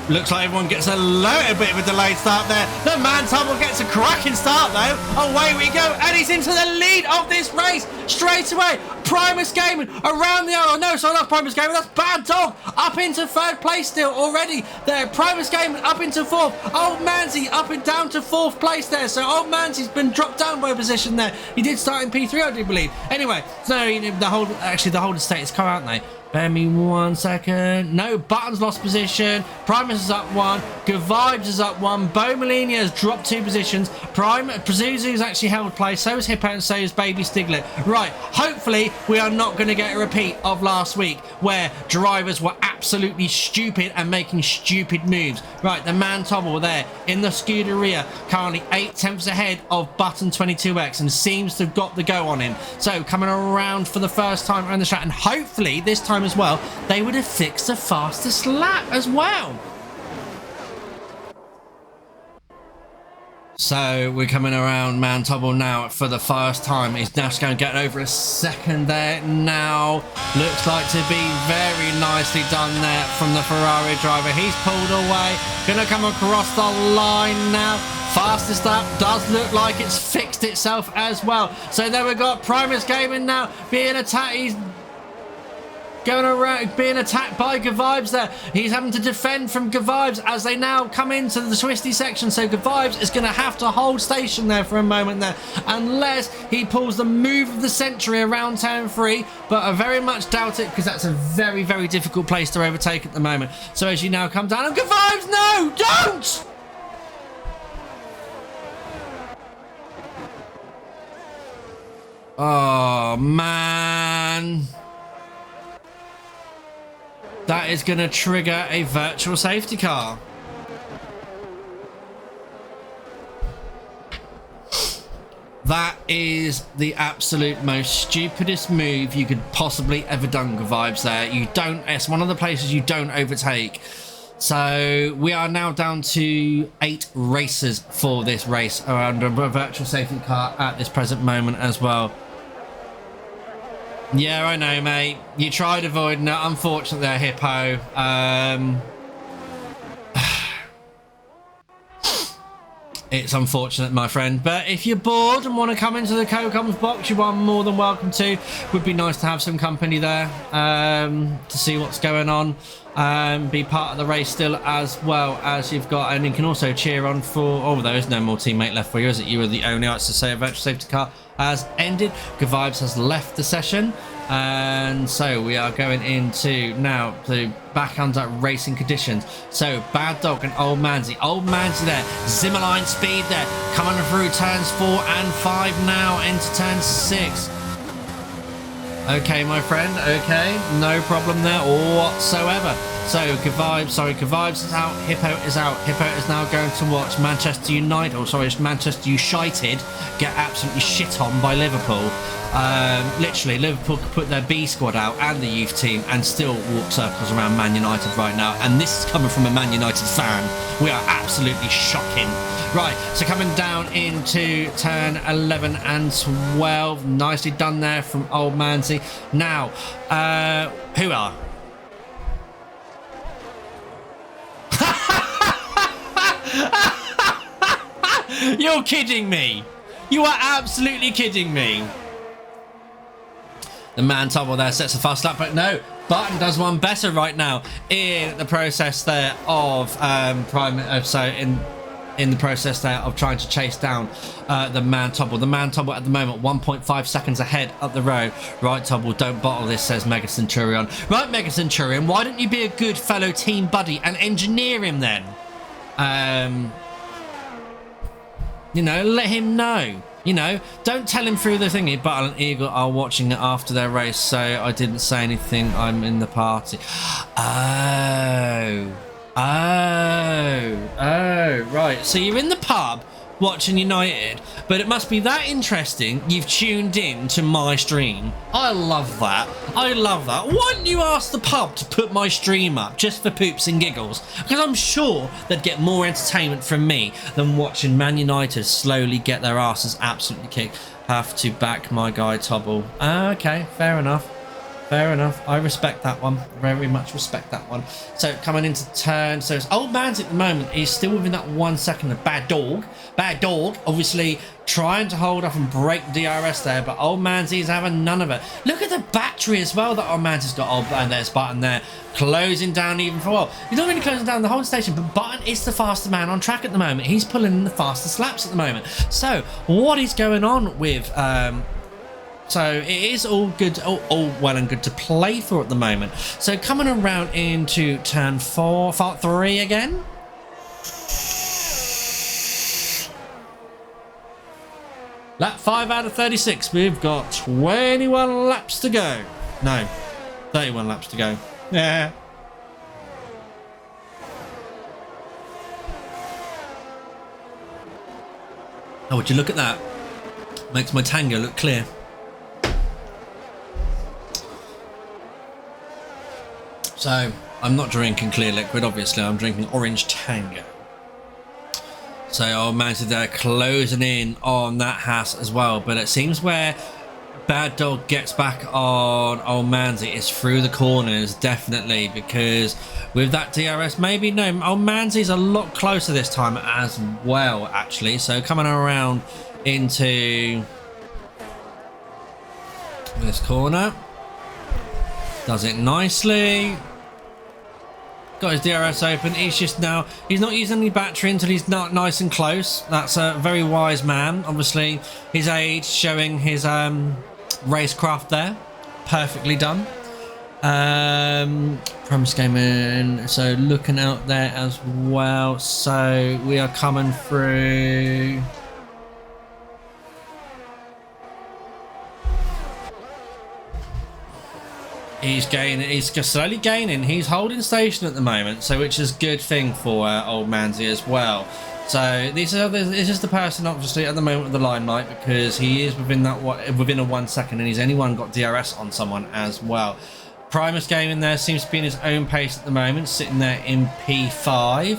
Looks like everyone gets a little bit of a delayed start there. The Man Tubble gets a cracking start though. Away we go, and he's into the lead of this race straight away. Primus Gaming around the oh no, sorry, not Primus Gaming, that's Bad Dog up into third place still already there. Primus Gaming up into fourth. Old Manzi up and down to fourth place there. So Old Manzi's been dropped down by a position there. He did start in P3, I do believe. Anyway, so the whole estate is car, aren't they? Bear me 1 second. No, Button's lost position. Primus is up 1. Gavibes is up 1. Bo Molina has dropped 2 positions. Pazuzu's actually held place. So is Hippo and so is Baby Stiglet. Right, hopefully we are not going to get a repeat of last week where drivers were absolutely stupid and making stupid moves. Right, the Man Tobble there in the Scuderia, currently 8 tenths ahead of Button 22X and seems to have got the go on him. So coming around for the first time around the track, and hopefully this time as well, they would have fixed the fastest lap as well. So we're coming around Man Tobble now for the first time. He's now just going to get over a second there now. Looks like to be very nicely done there from the Ferrari driver. He's pulled away. Going to come across the line now. Fastest lap does look like it's fixed itself as well. So there we got Primus Gaming now being attacked. He's going around being attacked by Gavibes there. He's having to defend from Gavibes as they now come into the twisty section. So Gavibes is going to have to hold station there for a moment there, unless he pulls the move of the century around turn 3. But I very much doubt it, because that's a very, very difficult place to overtake at the moment. So as you now come down, and Gavibes, no, don't! Oh, man. That is going to trigger a virtual safety car. That is the absolute most stupidest move you could possibly ever done, Vibes there. You don't, it's one of the places you don't overtake. So we are now down to 8 racers for this race around a virtual safety car at this present moment as well. Yeah, I know, mate. You tried avoiding it. Unfortunately, there, Hippo. It's unfortunate, my friend. But if you're bored and want to come into the Co-Coms box, you are more than welcome to. Would be nice to have some company there to see what's going on. Be part of the race still, as well as you've got, and you can also cheer on for. Oh, there is no more teammate left for you, is it? You were the only arts to say a virtual safety car has ended. Gavibes has left the session, and so we are going into now the back under racing conditions. So Bad Dog and Old Manzi there, Zimmerline speed there, coming through turns 4 and 5 now into turn 6. Okay, my friend. Okay, no problem there whatsoever. So, Kavives is out. Hippo is out. Hippo is now going to watch Manchester United, or sorry, it's Manchester United get absolutely shit on by Liverpool. Literally, Liverpool could put their B squad out and the youth team and still walk circles around Man United right now. And this is coming from a Man United fan. We are absolutely shocking. Right, so coming down into turn 11 and 12. Nicely done there from Old Manzi. Now, who are? You're kidding me. You are absolutely kidding me. The man Tubble there sets a fast lap, but no, Button does one better right now in the process there of in the process there of trying to chase down the man Tubble. The man Tubble at the moment 1.5 seconds ahead up the road. Right, Tubble, don't bottle this, says Mega Centurion. Right, Mega Centurion, why don't you be a good fellow team buddy and engineer him then? You know, let him know. You know, don't tell him through the thingy. Buttle and Eagle are watching it after their race, so I didn't say anything. I'm in the party. Oh, right. So you're in the pub watching United, but it must be that interesting you've tuned in to my stream. I love that. I love that. Why don't you ask the pub to put my stream up just for poops and giggles? Because I'm sure they'd get more entertainment from me than watching Man United slowly get their asses absolutely kicked. Have to back my guy Tobble. Okay, fair enough. Fair enough. I respect that one. Very much respect that one. So coming into turn. So it's Old Man's at the moment. He's still within that 1 second of Bad Dog. Bad Dog, obviously trying to hold up and break DRS there, but Old Manzy's having none of it. Look at the battery as well that Old Manzy's got. Oh, and there's Button there. Closing down even for a while. He's not really closing down the whole station, but Button is the faster man on track at the moment. He's pulling in the fastest laps at the moment. So what is going on with... So it is all good, all well and good to play for at the moment. So coming around into turn 3 again. Lap 5 out of 36. We've got 21 laps to go. No, 31 laps to go. Yeah. Oh, would you look at that? Makes my Tango look clear. So, I'm not drinking clear liquid, obviously. I'm drinking orange Tango. So, Old Manzy there closing in on that Haas as well. But it seems where Bad Dog gets back on Old Manzy is through the corners, definitely. Because with that DRS, maybe no. Old Manzy's a lot closer this time as well, actually. So, coming around into this corner. Does it nicely. Got his DRS open. He's just now, he's not using any battery until he's not nice and close. That's a very wise man. Obviously, his age showing his racecraft there. Perfectly done. Promise Gaming. So looking out there as well. So we are coming through. He's gaining. He's just slowly gaining. He's holding station at the moment, so which is a good thing for Old Manzy as well. So this is the person obviously at the moment with the limelight because he is within a 1 second, and he's only got DRS on someone as well. Primus Gaming there seems to be in his own pace at the moment, sitting there in P5.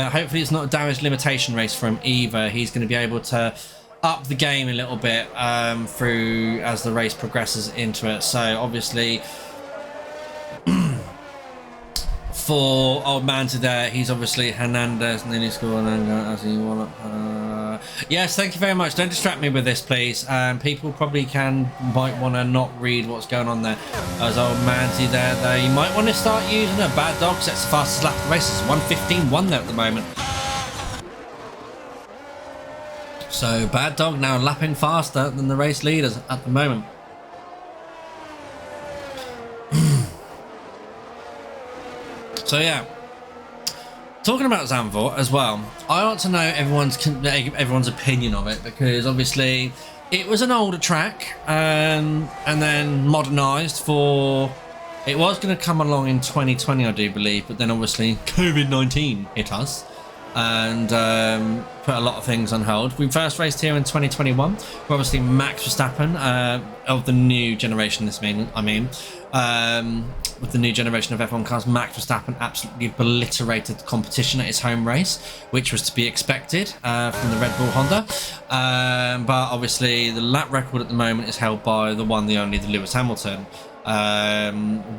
Hopefully it's not a damage limitation race for him either. He's going to be able to up the game a little bit through as the race progresses into it. So obviously for Old Manzy there, he's obviously Hernandez and then he's going as he want. Yes, thank you very much. Don't distract me with this, please. People probably might want to not read what's going on there. As Old Manzy there, you might want to start using a Bad Dog. Sets the fastest lap of the race. It's 1:15.1 there at the moment. So Bad Dog now lapping faster than the race leaders at the moment. So yeah, talking about Zandvoort as well, I want to know everyone's opinion of it because obviously it was an older track, and then modernised for. It was going to come along in 2020, I do believe, but then obviously COVID-19 hit us and put a lot of things on hold. We first raced here in 2021. We're obviously Max Verstappen of the new generation. With the new generation of F1 cars, Max Verstappen absolutely obliterated the competition at his home race, which was to be expected from the Red Bull Honda. But obviously, the lap record at the moment is held by the one, the only, the Lewis Hamilton.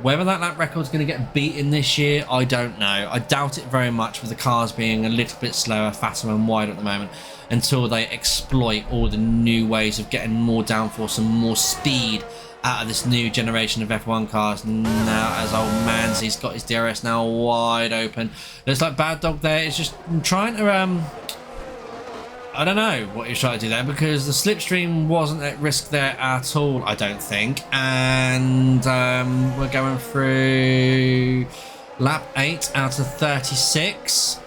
Whether that lap record is going to get beaten this year, I don't know. I doubt it very much, with the cars being a little bit slower, faster and wider at the moment, until they exploit all the new ways of getting more downforce and more speed out of this new generation of F1 cars. Now, as old Manzi's got his DRS now wide open, looks like Bad Dog there is just trying to I don't know what he's trying to do there, because the slipstream wasn't at risk there at all, I don't think. And we're going through lap 8 out of 36.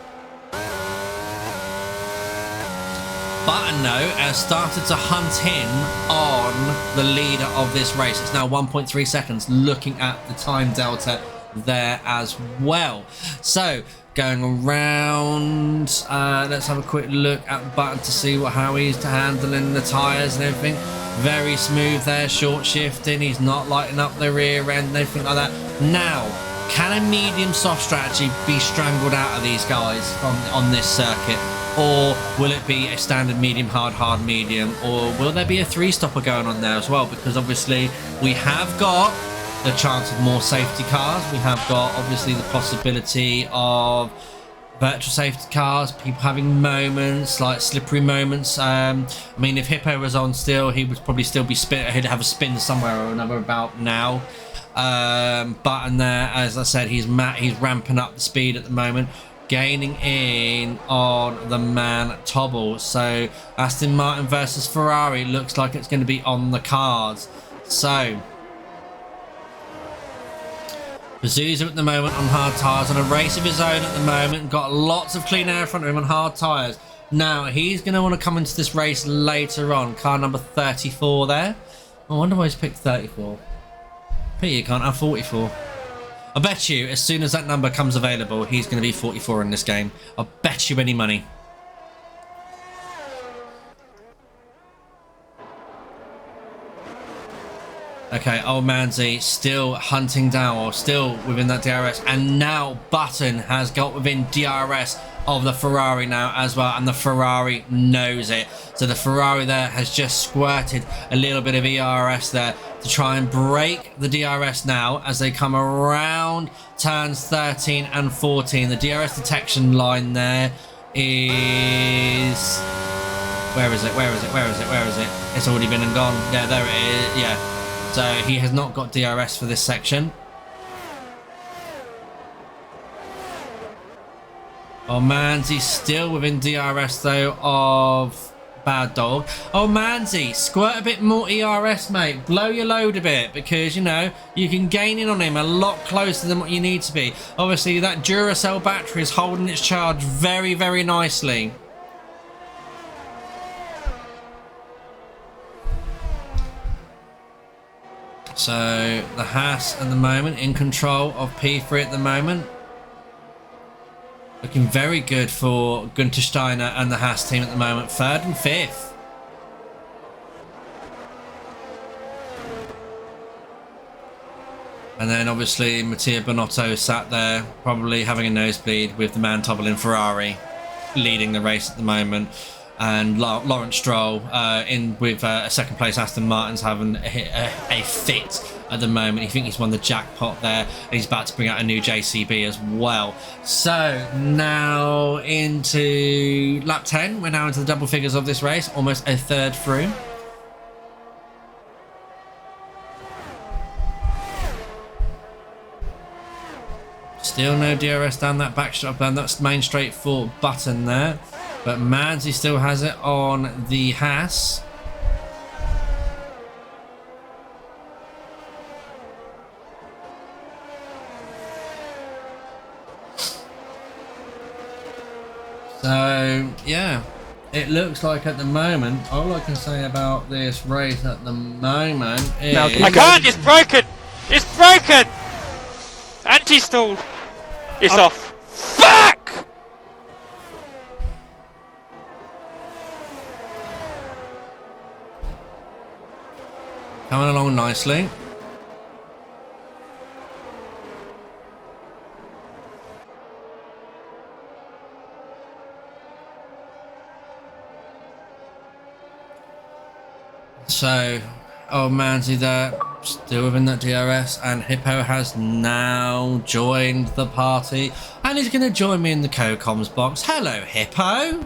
Button, though, has started to hunt in on the leader of this race. It's now 1.3 seconds, looking at the time delta there as well. So, going around, let's have a quick look at Button to see how he's handling the tyres and everything. Very smooth there, short shifting. He's not lighting up the rear end and everything like that. Now, can a medium soft strategy be strangled out of these guys on this circuit? Or will it be a standard medium, hard medium? Or will there be a 3-stopper going on there as well? Because obviously we have got the chance of more safety cars. We have got obviously the possibility of virtual safety cars, people having moments like slippery moments. I mean, if Hippo was on still, he would probably still be he'd have a spin somewhere or another about now. Button there, as I said, he's ramping up the speed at the moment, gaining in on the man Tobble. So Aston Martin versus Ferrari looks like it's going to be on the cards. So Pazuzu at the moment on hard tyres, on a race of his own at the moment, got lots of clean air in front of him on hard tyres. Now he's going to want to come into this race later on. Car number 34 there. I wonder why he's picked 34. Pity you can't have 44. I bet you as soon as that number comes available, he's going to be 44 in this game. I'll bet you any money. Okay, old Manzi still hunting down, or still within that DRS, and now Button has got within DRS of the Ferrari now as well, and the Ferrari knows it. So the Ferrari there has just squirted a little bit of ERS there to try and break the DRS now as they come around turns 13 and 14. The DRS detection line there is... Where is it? It's already been and gone. Yeah, there it is. Yeah. So he has not got DRS for this section. Oh, Manzi's still within DRS though of Bad Dog. Oh, Manzi, squirt a bit more ERS, mate. Blow your load a bit, because, you know, you can gain in on him a lot closer than what you need to be. Obviously, that Duracell battery is holding its charge very, very nicely. So the Haas at the moment in control of P3 at the moment. Looking very good for Günther Steiner and the Haas team at the moment. 3rd and 5th. And then obviously Mattia Binotto sat there probably having a nosebleed with the man Tobble in Ferrari leading the race at the moment. And Lawrence Stroll in with a 2nd place Aston Martin's having a fit at the moment. He thinks he's won the jackpot there, and he's about to bring out a new JCB as well. So now into lap 10. We're now into the double figures of this race, almost a third through. Still no DRS down that backstop, and that's main straight for Button there. But Manzi still has it on the Haas. So, yeah. it looks like at the moment, all I can say about this race at the moment is... I can't! It's broken! It's broken! Anti-stall! It's off. Fuck! Coming along nicely. So, old Manzi there, still within that DRS, and Hippo has now joined the party, and he's going to join me in the co-coms box. Hello, Hippo.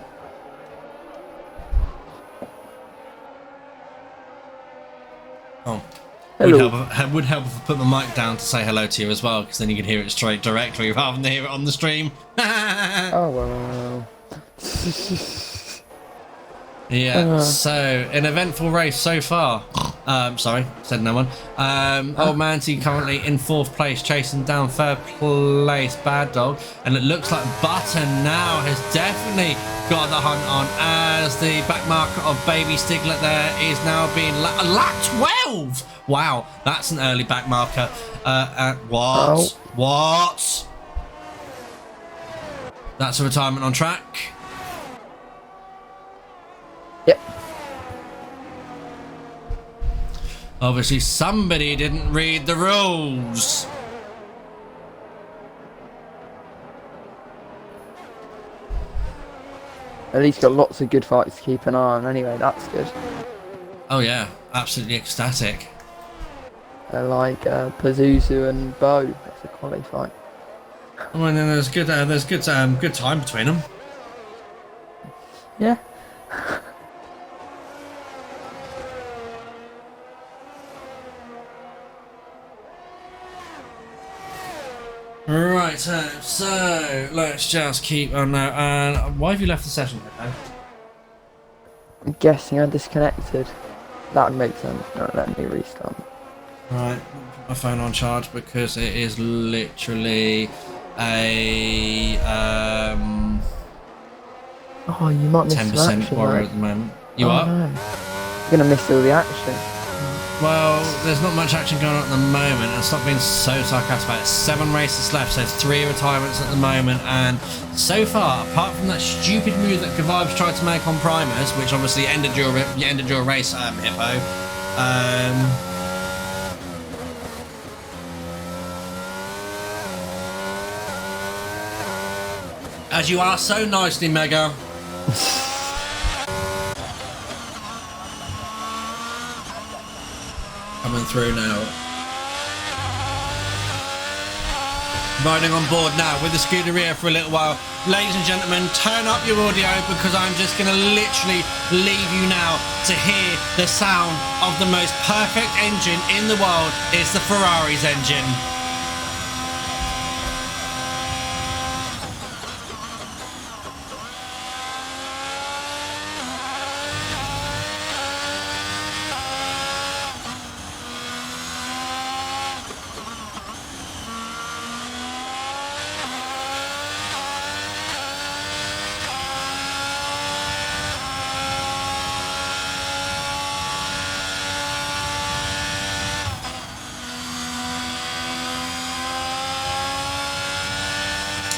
Oh, would help if I put my mic down to say hello to you as well, because then you can hear it straight directly rather than hear it on the stream. Oh well. Yeah, so an eventful race so far. Sorry, said no one. Old Manti currently in 4th place, chasing down 3rd place Bad Dog, and it looks like Button now has definitely got the hunt on, as the back marker of Baby Stiglet there is now being lap 12. Wow, that's an early back marker. What? That's a retirement on track. Yep. Obviously, somebody didn't read the rules. At least got lots of good fights to keep an eye on. Anyway, that's good. Oh yeah, absolutely ecstatic. Like Pazuzu and Bo. That's a quality fight. I mean, there's good time between them. Yeah. Right, so let's just keep on now. And why have you left the session, Hippo? I'm guessing I disconnected. That would make sense. No, let me restart. Right, put my phone on charge because it is literally a Oh, you might miss 10% action, warrior right? at the moment. You are? No. You're gonna miss all the action. Well, there's not much action going on at the moment, and stop being so sarcastic about it. 7 races left, so 3 retirements at the moment, and so far, apart from that stupid move that Kavibes tried to make on Primus, which obviously ended your race, Hippo. As you are so nicely, Mega. Coming through now. Riding on board now with the Scuderia for a little while. Ladies and gentlemen, turn up your audio because I'm just going to literally leave you now to hear the sound of the most perfect engine in the world. It's the Ferrari's engine.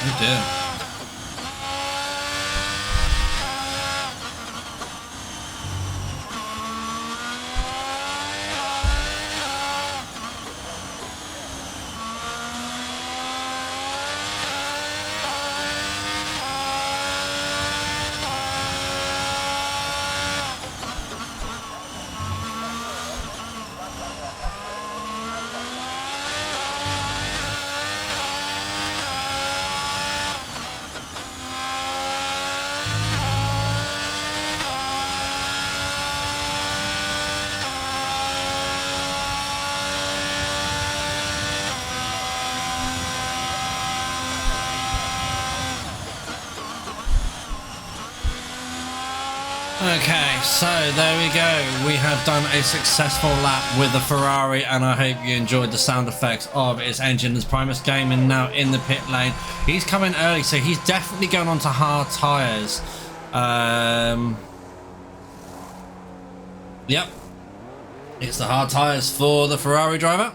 Oh dear. Okay, so there we go. We have done a successful lap with the Ferrari, and I hope you enjoyed the sound effects of its engine. As Primus Gaming now in the pit lane. He's coming early, so he's definitely going on to hard tyres. Yep. It's the hard tyres for the Ferrari driver.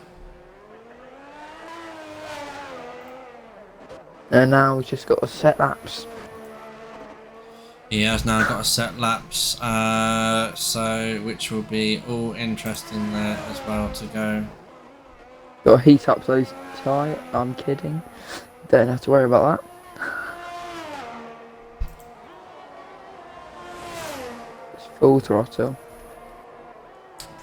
And now we've just got to set laps. He has now got a set laps, so which will be all interesting there as well to go. Got to heat up those tyres. I'm kidding. Don't have to worry about that. It's full throttle.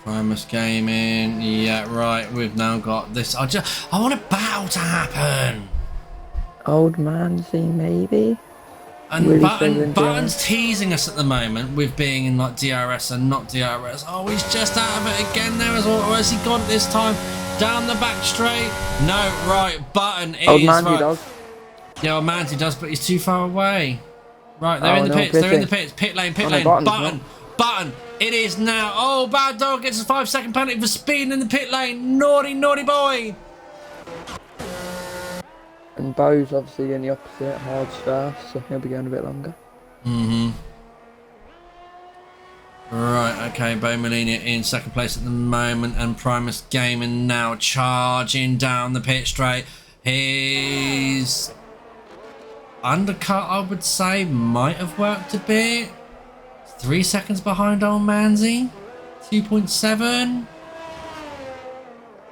Primus Gaming, yeah, right. We've now got this. I want a battle to happen. Old man Z maybe. And Really Button's teasing us at the moment with being in like DRS and not DRS. Oh, he's just out of it again there as well. Or has he got it this time? Down the back straight? No, right. Button is Old man right. does. Yeah, old man does, but he's too far away. Right, they're in the pits. pitting. They're in the pits. Pit lane. Pit lane. Button. It is now. Oh, Bad Dog gets a 5-second penalty for speeding in the pit lane. Naughty, naughty boy. And Bo's obviously in the opposite, hard's first, so he'll be going a bit longer. Right, okay, Bo Molina in second place at the moment, and Primus Gaming now charging down the pit straight. His undercut, I would say, might have worked a bit. 3 seconds behind old Manzi. 2.7.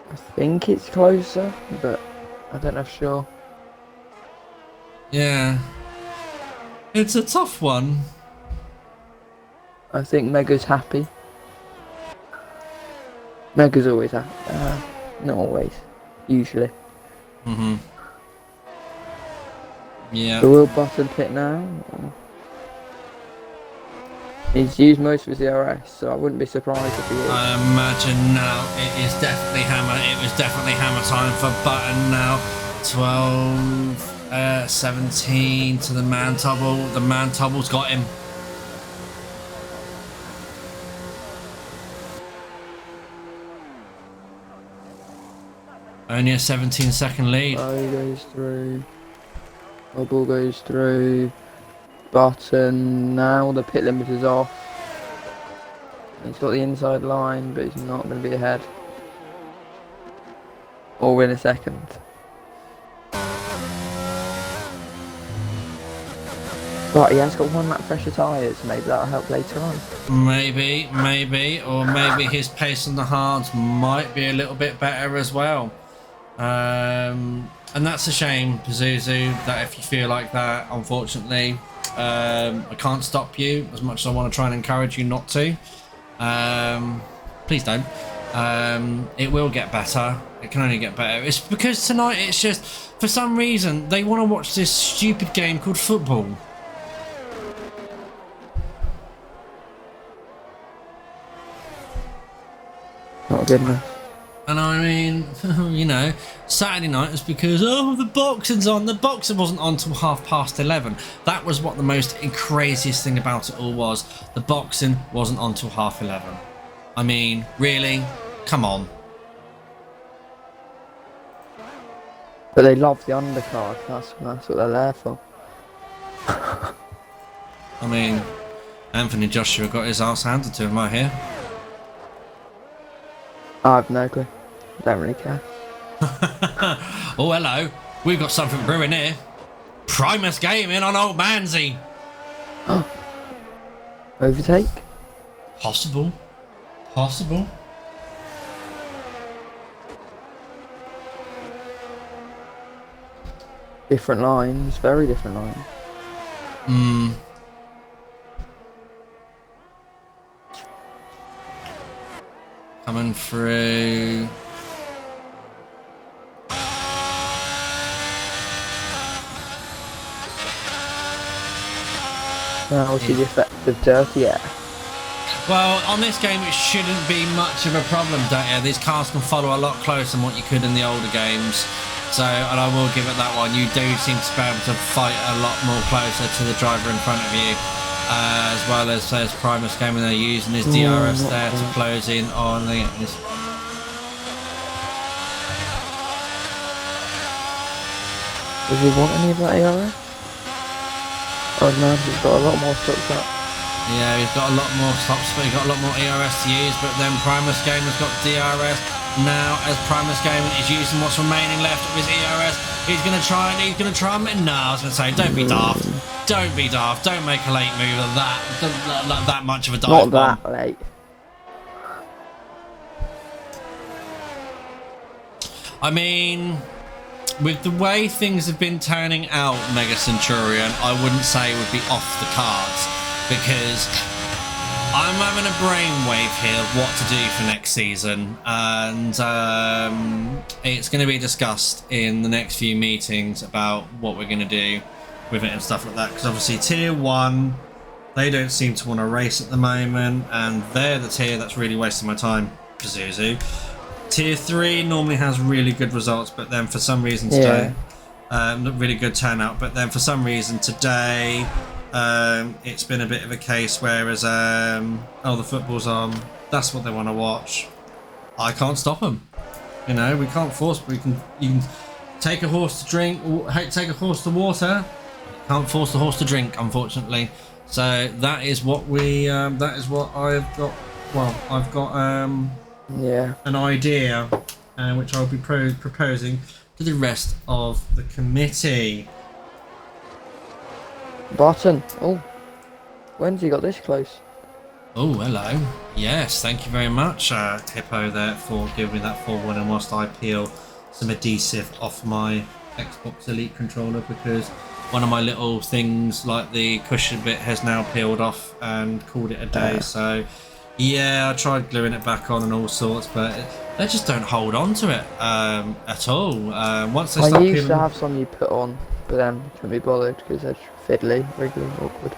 I think it's closer, but I don't know for sure. Yeah. It's a tough one. I think Mega's happy. Mega's always happy. Not always. Usually. Yeah. So will Button pit now? He's used most of his DRS, so I wouldn't be surprised if he is. I imagine now it is definitely hammer. It was definitely hammer time for Button now. 12, 17 to the man tubble. The man tubble's got him. Only a 17-second lead. Bow goes through. Bubble goes through. Button now the pit limit is off. He's got the inside line, but he's not going to be ahead. Or win a second. But he has got 1 lap fresher tyres, maybe that'll help later on. Maybe, or maybe his pace on the hards might be a little bit better as well. And that's a shame, Pazuzu, that if you feel like that, unfortunately, I can't stop you as much as I want to try and encourage you not to. Please don't. It will get better. It can only get better. It's because tonight it's just, for some reason, they want to watch this stupid game called football. Not good enough. And I mean, you know, Saturday night was because, oh, the boxing's on. The boxing wasn't on till 11:30. That was what the most craziest thing about it all was. The boxing wasn't on till 11:30. I mean, really? Come on. But they love the undercard. That's what they're there for. I mean, Anthony Joshua got his ass handed to him right here. I have no clue. Don't really care. Oh, hello. We've got something brewing here. Primus Gaming on old Manzi. Overtake? Possible. Different lines, very different lines. Coming through. Now we'll see the effect of dirty air. Well, on this game it shouldn't be much of a problem, these cars can follow a lot closer than what you could in the older games. So, and I will give it that one, you do seem to be able to fight a lot more closer to the driver in front of you. As well as there's Primus Gaming, they're using his DRS there to close in on the... Does he want any of that ARS? Oh no, he's got a lot more stops up. Yeah, he's got a lot more stops, but he's got a lot more ERS to use. But then Primus Game has got DRS. Now, as Primus Game is using what's remaining left of his ERS, he's going to try and. No, I was going to say, don't be daft. Don't be daft. Don't make a late move like that much of a dive bomb. Not that late. I mean, with the way things have been turning out, Mega Centurion, I wouldn't say it would be off the cards, because I'm having a brainwave here of what to do for next season, and it's going to be discussed in the next few meetings about what we're going to do with it and stuff like that, because obviously Tier 1, they don't seem to want to race at the moment, and they're the tier that's really wasting my time, Pazuzu. Tier 3 normally has really good results, but then for some reason today, really good turnout, but then for some reason today, it's been a bit of a case, whereas, oh, the football's on, that's what they want to watch. I can't stop them. You know, we can't force, you can take a horse to drink, take a horse to water, can't force the horse to drink, unfortunately. So that is what that is what I've got, well, I've got, an idea, which I'll be proposing to the rest of the committee. Button. Oh, when's he got this close? Oh, hello. Yes, thank you very much, Hippo, there, for giving me that 4-1, and whilst I peel some adhesive off my Xbox Elite controller, because one of my little things, like the cushion bit, has now peeled off and called it a day. So yeah, I tried gluing it back on and all sorts, but they just don't hold on to it at all. Once they start I used peeling... to have some you put on, but then couldn't be bothered because they're fiddly, regular, awkward.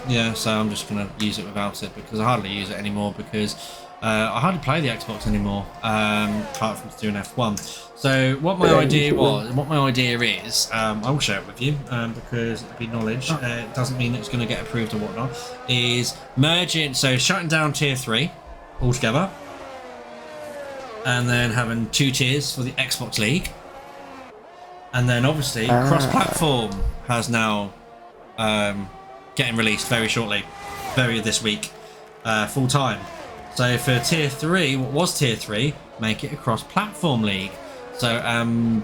Yeah, so I'm just going to use it without it, because I hardly use it anymore, because I hardly play the Xbox anymore, apart from doing F1. So what my idea is, I will share it with you, because it'll be knowledge. It doesn't mean it's going to get approved or whatnot. Is merging, so shutting down Tier 3 altogether, and then having 2 tiers for the Xbox League, and then obviously cross-platform has now getting released very shortly, this week, full time. So for Tier 3, what was Tier 3, make it a cross-platform league. So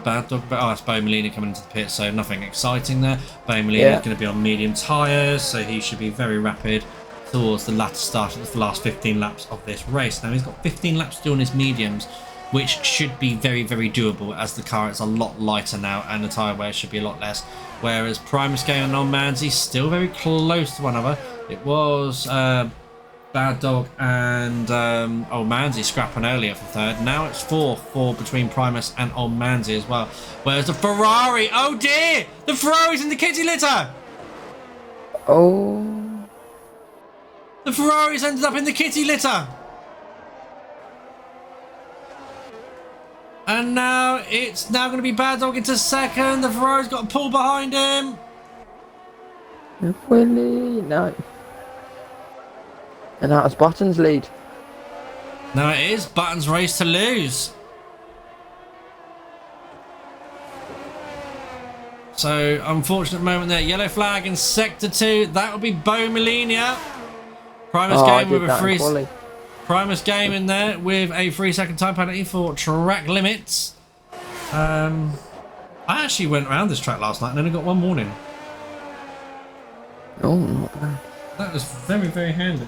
Bad Dog, that's Bo Molina coming into the pit, so nothing exciting there. Bo Molina is going to be on medium tyres, so he should be very rapid towards the latter start of the last 15 laps of this race. Now he's got 15 laps to do on his mediums, which should be very, very doable, as the car is a lot lighter now and the tyre wear should be a lot less. Whereas Primus Game and Non-Manzy's still very close to one another. It was Bad Dog and Old Manzy scrapping earlier for third. Now it's 4-4 between Primus and Old Manzy as well. Whereas the Ferrari, oh dear! The Ferrari's in the kitty litter! Oh. The Ferrari's ended up in the kitty litter! And now it's going to be Bad Dog into second. The Ferrari's got a pull behind him. Willie, no. And that was Button's lead. No, it is Button's race to lose. So, unfortunate moment there. Yellow flag in Sector 2. That will be Bo Molina. Primus Game with a free... Primus Game in there with a 3-second time penalty for track limits. I actually went around this track last night and only got one warning. Oh, not bad. That was very, very handy.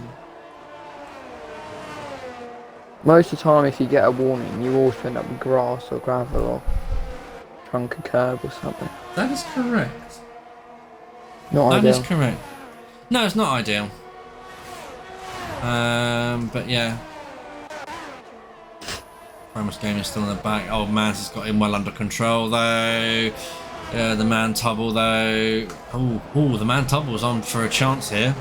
Most of the time, if you get a warning, you always end up with grass or gravel or trunk a curb or something. That is correct. Not ideal. That is correct. No, it's not ideal. But yeah. Primus Game is still in the back. Old Mans has got him well under control though. The Man Tubble though. Oh, the Man Tubble's on for a chance here.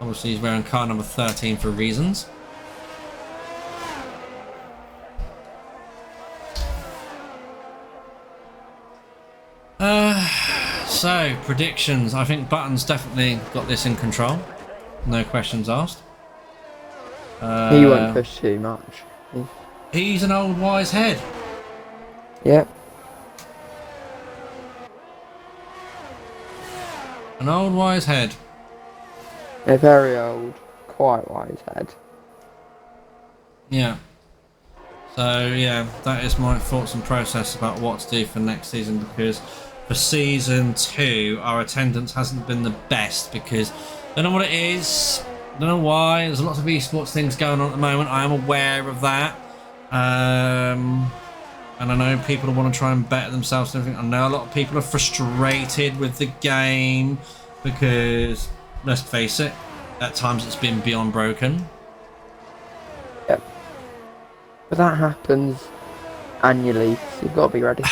Obviously he's wearing car number 13 for reasons. So, predictions. I think Button's definitely got this in control. No questions asked. He won't push too much. He's an old wise head. Yep. An old wise head. A very old, quite wise head. Yeah. So yeah, that is my thoughts and process about what to do for next season, because for season 2 our attendance hasn't been the best because I don't know what it is, don't know why. There's lots of esports things going on at the moment. I am aware of that. And I know people want to try and better themselves and everything. I know a lot of people are frustrated with the game because, let's face it, at times it's been beyond broken. Yep. But that happens annually, so you've got to be ready.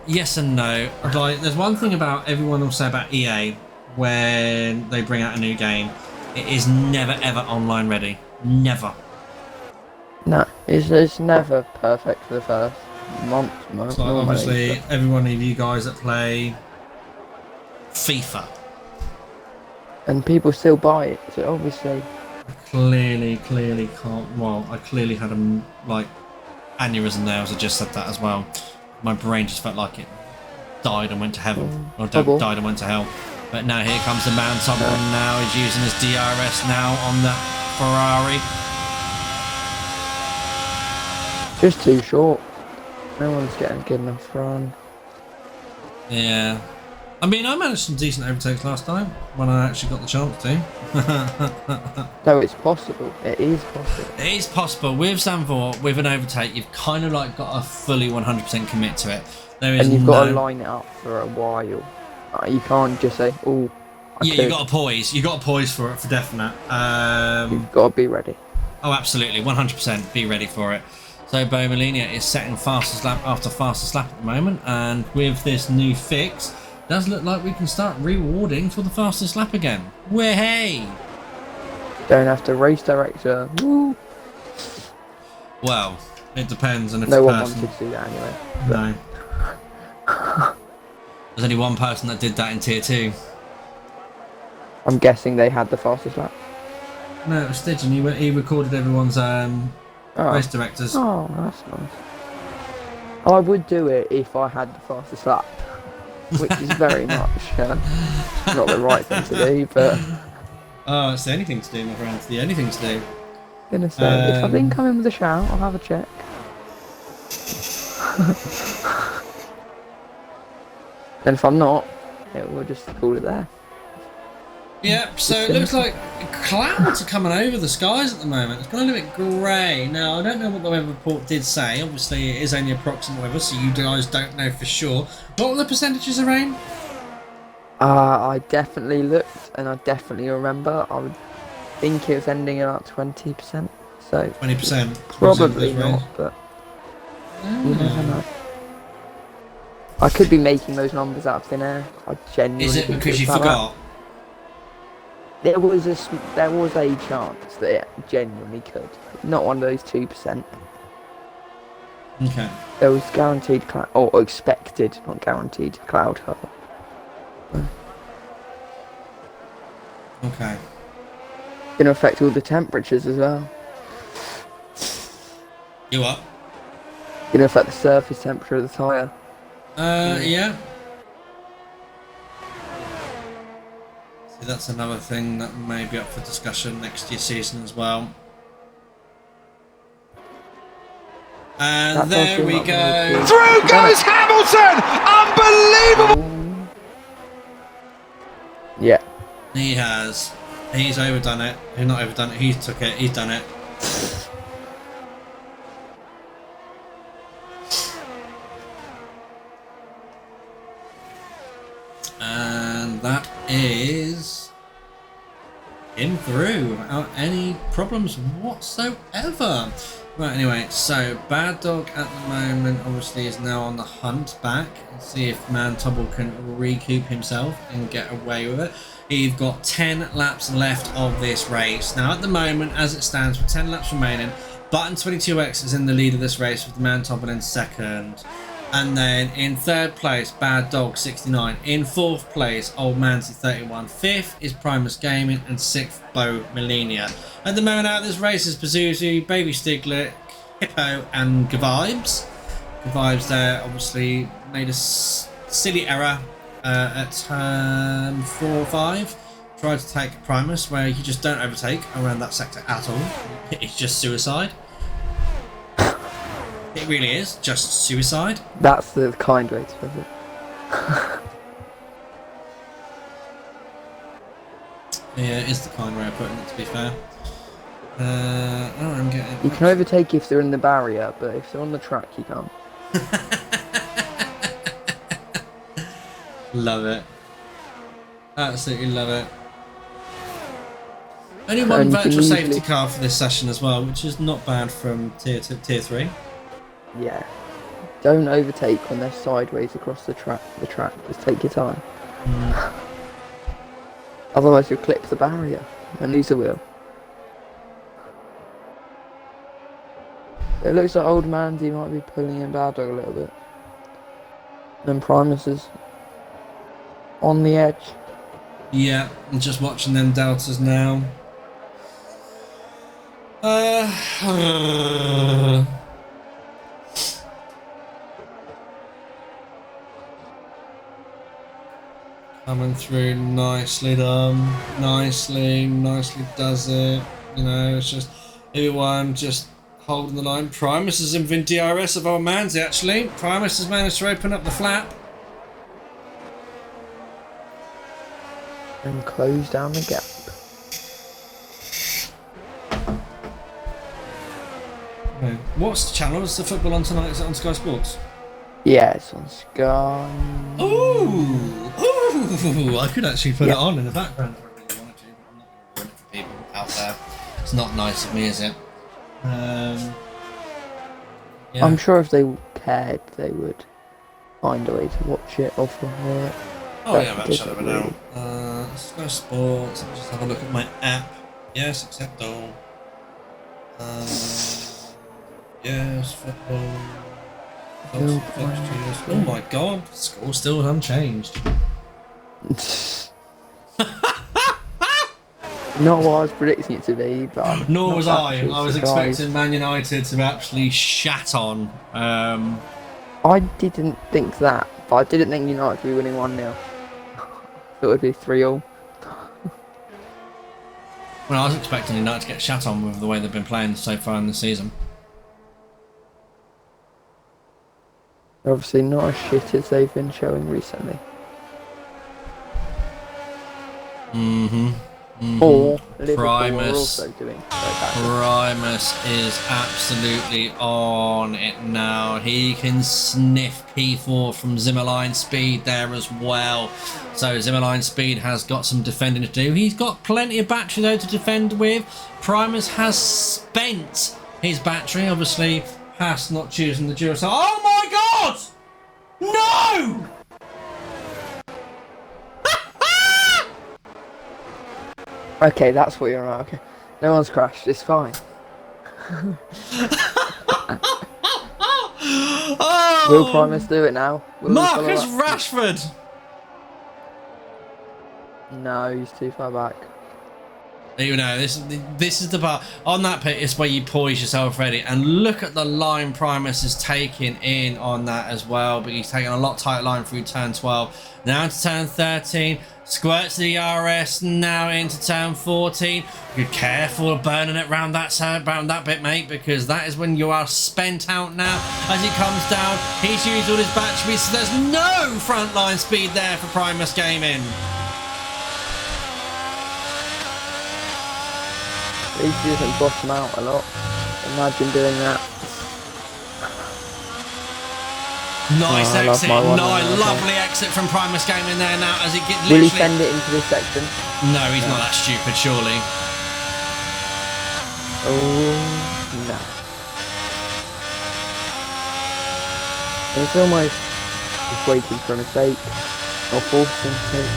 Yes and no. Like, there's one thing about everyone will say about EA when they bring out a new game. It is never ever online ready. Never. No, it's never perfect for the first month. So obviously, every one of you guys that play FIFA, and people still buy it, so obviously. clearly can't. Well, I clearly had a aneurysm there as I just said that as well. My brain just felt like it died and went to heaven, or died and went to hell. But now here comes the man top one. Now he's using his DRS now on the Ferrari. Just too short. No one's getting a good enough run. Yeah. I mean, I managed some decent overtakes last time when I actually got the chance to. No, it's possible. It is possible. It is possible. With Zandvoort, with an overtake, you've kind of got to fully 100% commit to it. There is and you've got to line it up for a while. You can't just say, "Oh, you got to poise. You got to poise for it for definite. You've got to be ready. Oh, absolutely, 100%. Be ready for it. So Bo Melinia is setting fastest lap after fastest lap at the moment, and with this new fix, it does look like we can start rewarding for the fastest lap again. Way! Don't have to race director. Woo. Well, it depends on if no the one person... wanted to do that anyway. No. There's only one person that did that in tier 2. I'm guessing they had the fastest lap. No, it was Stidgen. He recorded everyone's race directors. Oh, that's nice. I would do it if I had the fastest lap, which is very much not the right thing to do, but... Oh, it's the only thing to do, my friend. It's the only thing to do. I'm gonna say, if I didn't come in with a shout, I'll have a check. And if I'm not, we'll just call it there. Yep, so it looks like clouds are coming over the skies at the moment. It's gone a little bit grey. Now, I don't know what the weather report did say. Obviously, it is only approximate weather, so you guys don't know for sure. What were the percentages of rain? I definitely looked, and I definitely remember. I would think it was ending at 20%. So 20%. Probably not, but you never know. I could be making those numbers out of thin air. I genuinely. Is it because you forgot? There was a chance that it genuinely could. Not one of those 2%. Okay. There was guaranteed cloud, or expected, not guaranteed, cloud cover. Okay. Gonna affect all the temperatures as well. You what? Gonna affect the surface temperature of the tyre. Yeah. See, that's another thing that may be up for discussion next year's season as well. And there we go. Through goes Hamilton! Unbelievable! Yeah. He has. He's overdone it. He's not overdone it. He took it. He's done it. And that is him through without any problems whatsoever. Right, anyway, so Bad Dog at the moment obviously is now on the hunt back and see if Mantubble can recoup himself and get away with it. You've got 10 laps left of this race. Now at the moment, as it stands, with 10 laps remaining, Button 22X is in the lead of this race with Mantubble in second. And then in third place, Bad Dog 69. In fourth place, Old Mancy 31. Fifth is Primus Gaming, and sixth, Bo Millenia. At the moment out of this race is Pazuzu, Baby Stiglet, Hippo, and Gavibes. Gavibes there obviously made a silly error at turn 4 or 5. Try to take Primus, where you just don't overtake around that sector at all. It's just suicide. It really is just suicide. That's the kind way to put it. Yeah, it is the kind way of putting it, to be fair. Oh, I'm getting... You can overtake if they're in the barrier, but if they're on the track, you can't. Love it. Absolutely love it. Only one And virtual usually- safety car for this session as well, which is not bad from tier 3. Yeah. Don't overtake when they're sideways across the track. Just take your time. Otherwise, you'll clip the barrier and lose the wheel. It looks like old Mandy might be pulling in Bado a little bit. And Primus is on the edge. Yeah, I'm just watching them deltas now. Coming through nicely done. Nicely does it. You know, it's just everyone just holding the line. Primus is in DRS of old Manzi actually. Primus has managed to open up the flap. And close down the gap. Okay. What's the channel? Is the football on tonight? Is it on Sky Sports? Yeah, it's on Sky. Ooh! I could actually put it on in the background if I really wanted to, but I'm not going to ruin it for people out there. It's not nice of me, is it? Yeah. I'm sure if they cared, they would find a way to watch it off of it. Oh yeah, I've shut it down. Sky Sports. Let me just have a look at my app. Yes, accept all. Yes, football. Fixtures. Oh my god, score still unchanged. Not what I was predicting it to be, but Nor not was that I. too I was surprised. expecting Man United to actually shat on. I didn't think that, but I didn't think United would be winning 1-0. It would be 3-all. Well, I was expecting United to get shat on with the way they've been playing so far in the season. They're obviously not as shit as they've been showing recently. Or Liverpool are Primus. also doing so badly. Primus is absolutely on it now. He can sniff P4 from Zimmerline Speed there as well. So Zimmerline Speed has got some defending to do. He's got plenty of battery though to defend with. Primus has spent his battery. Obviously, Haas not choosing the Duracell. Oh my god! No! Okay, that's what you're on. Okay, no one's crashed. It's fine. Oh! Will Primus do it now? Will he follow Marcus up? Rashford! No, he's too far back. You know, this is the part on that pit is where you poise yourself ready and look at the line Primus is taking in on that as well, but he's taking a lot tighter line through turn 12 now into turn 13, squirts the RS now into turn 14. Be careful of burning it round that bit, mate, because that is when you are spent out now as he comes down. He's used all his batteries, so there's no frontline speed there for Primus Gaming. At least he doesn't bottom out a lot. Imagine doing that. Nice Oh, I love exit, my one nice, on there, lovely exit from Primus Gaming there now as it gets Will he literally... send it into this section? No, he's not that stupid, surely. Oh, no. It's almost just waiting for a mistake. Or forcing a mistake.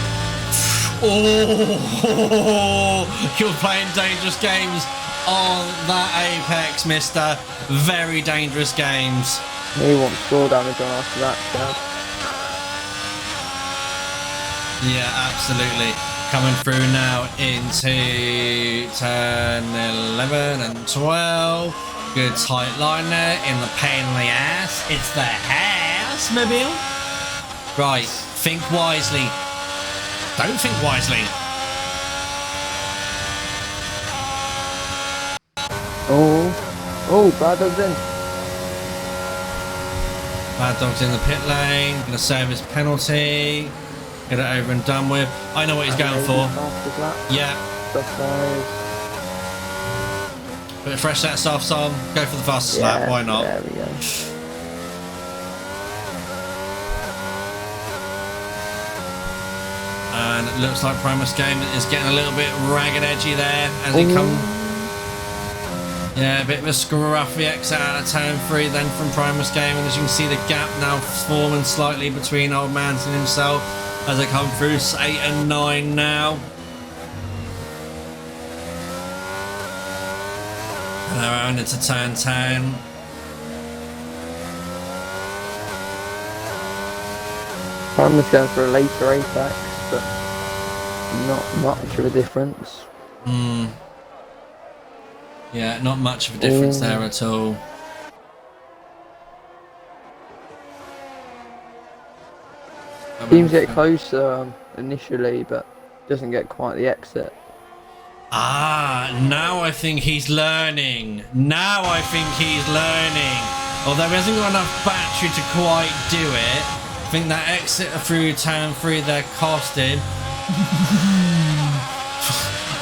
Oh, you're playing dangerous games on that Apex, mister. Very dangerous games. He wants score damage on after that, Chad. Yeah, absolutely. Coming through now into turn 11 and 12. Good tight line there in the pain in the ass. It's the house mobile. Right, Think wisely. Don't think wisely. Oh, Brad does in. Bad Dog's in the pit lane, gonna serve his penalty, get it over and done with. I know what he's going for. Yeah. Bit of fresh set of softs on, go for the fastest lap, why not? There we go. And it looks like Primus Game is getting a little bit ragged edgy there as he comes. Yeah, a bit of a scruffy exit out of turn 3 then from Primus Game, and as you can see the gap now forming slightly between Old Mans and himself as they come through 8 and 9 now. And they're around into turn 10. Primus going for a later apex, but not much of a difference. Yeah, not much of a difference there at all. Seems to get closer initially, but doesn't get quite the exit. Ah, now I think he's learning. Although he hasn't got enough battery to quite do it, I think that exit through turn 3 there cost him.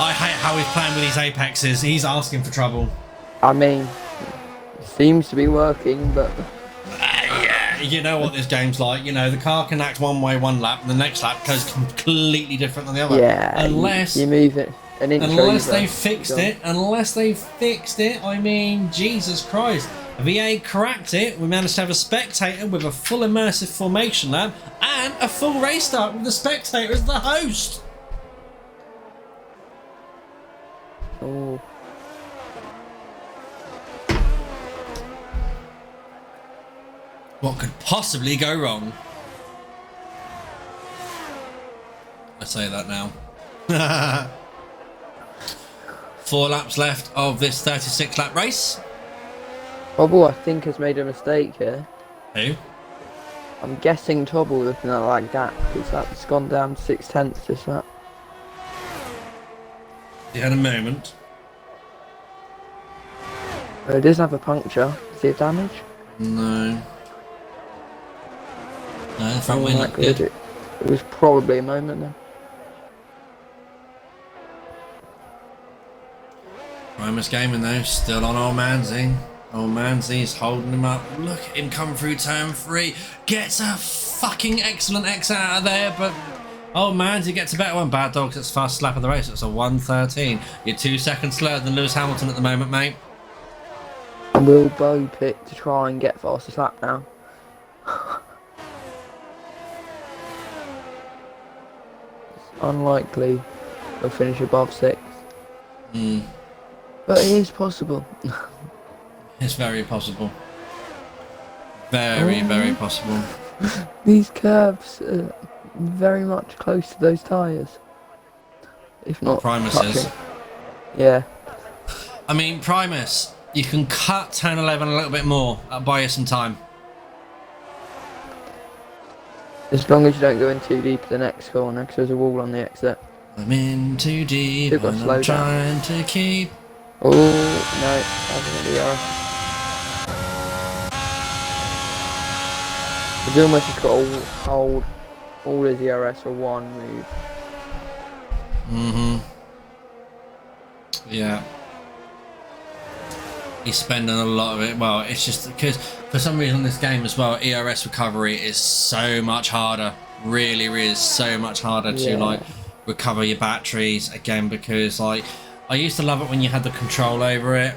I hate how he's playing with these apexes. He's asking for trouble. I mean, it seems to be working, but... Yeah, you know what this game's like. You know, the car can act one way one lap, and the next lap goes completely different than the other. Yeah, unless you move it an inch unless over, they fixed it. I mean, Jesus Christ. VA cracked it. We managed to have a spectator with a full immersive formation lap and a full race start with the spectator as the host. Oh. What could possibly go wrong? I say that now. 4 laps left of this 36 lap race. Tobble, I think, has made a mistake here. Who? I'm guessing Tobble looking at that gap, because that's gone down 6/10 this lap. He had a moment. It doesn't have a puncture. Is it damage? No. No, the front wheel looked good. It was probably a moment then. Primus Gaming though, still on Old Manzy. Old Manzy's holding him up. Look at him come through turn 3. Gets a fucking excellent exit out of there, but Old Manzy gets a better one. Bad Dogs, it's fast lap of the race. It's a 1:13. You're 2 seconds slower than Lewis Hamilton at the moment, mate. And will Bo pick to try and get fastest lap now? It's unlikely he'll finish above 6. But it is possible. It's very possible. Very possible. These curves are very much close to those tyres. If not Primus touching. is. Yeah. I mean, Primus, you can cut turn 11 a little bit more. That'll buy you some time. As long as you don't go in too deep at the next corner, because there's a wall on the exit. I'm in too deep You've got and to slow I'm down. trying to keep... Oh, no. Hasn't really are. It's almost just got to hold all his ERS for one move. Yeah. He's spending a lot of it. Well, it's just because for some reason this game as well, ERS recovery is so much harder. Really is so much harder to like recover your batteries again, because like I used to love it when you had the control over it.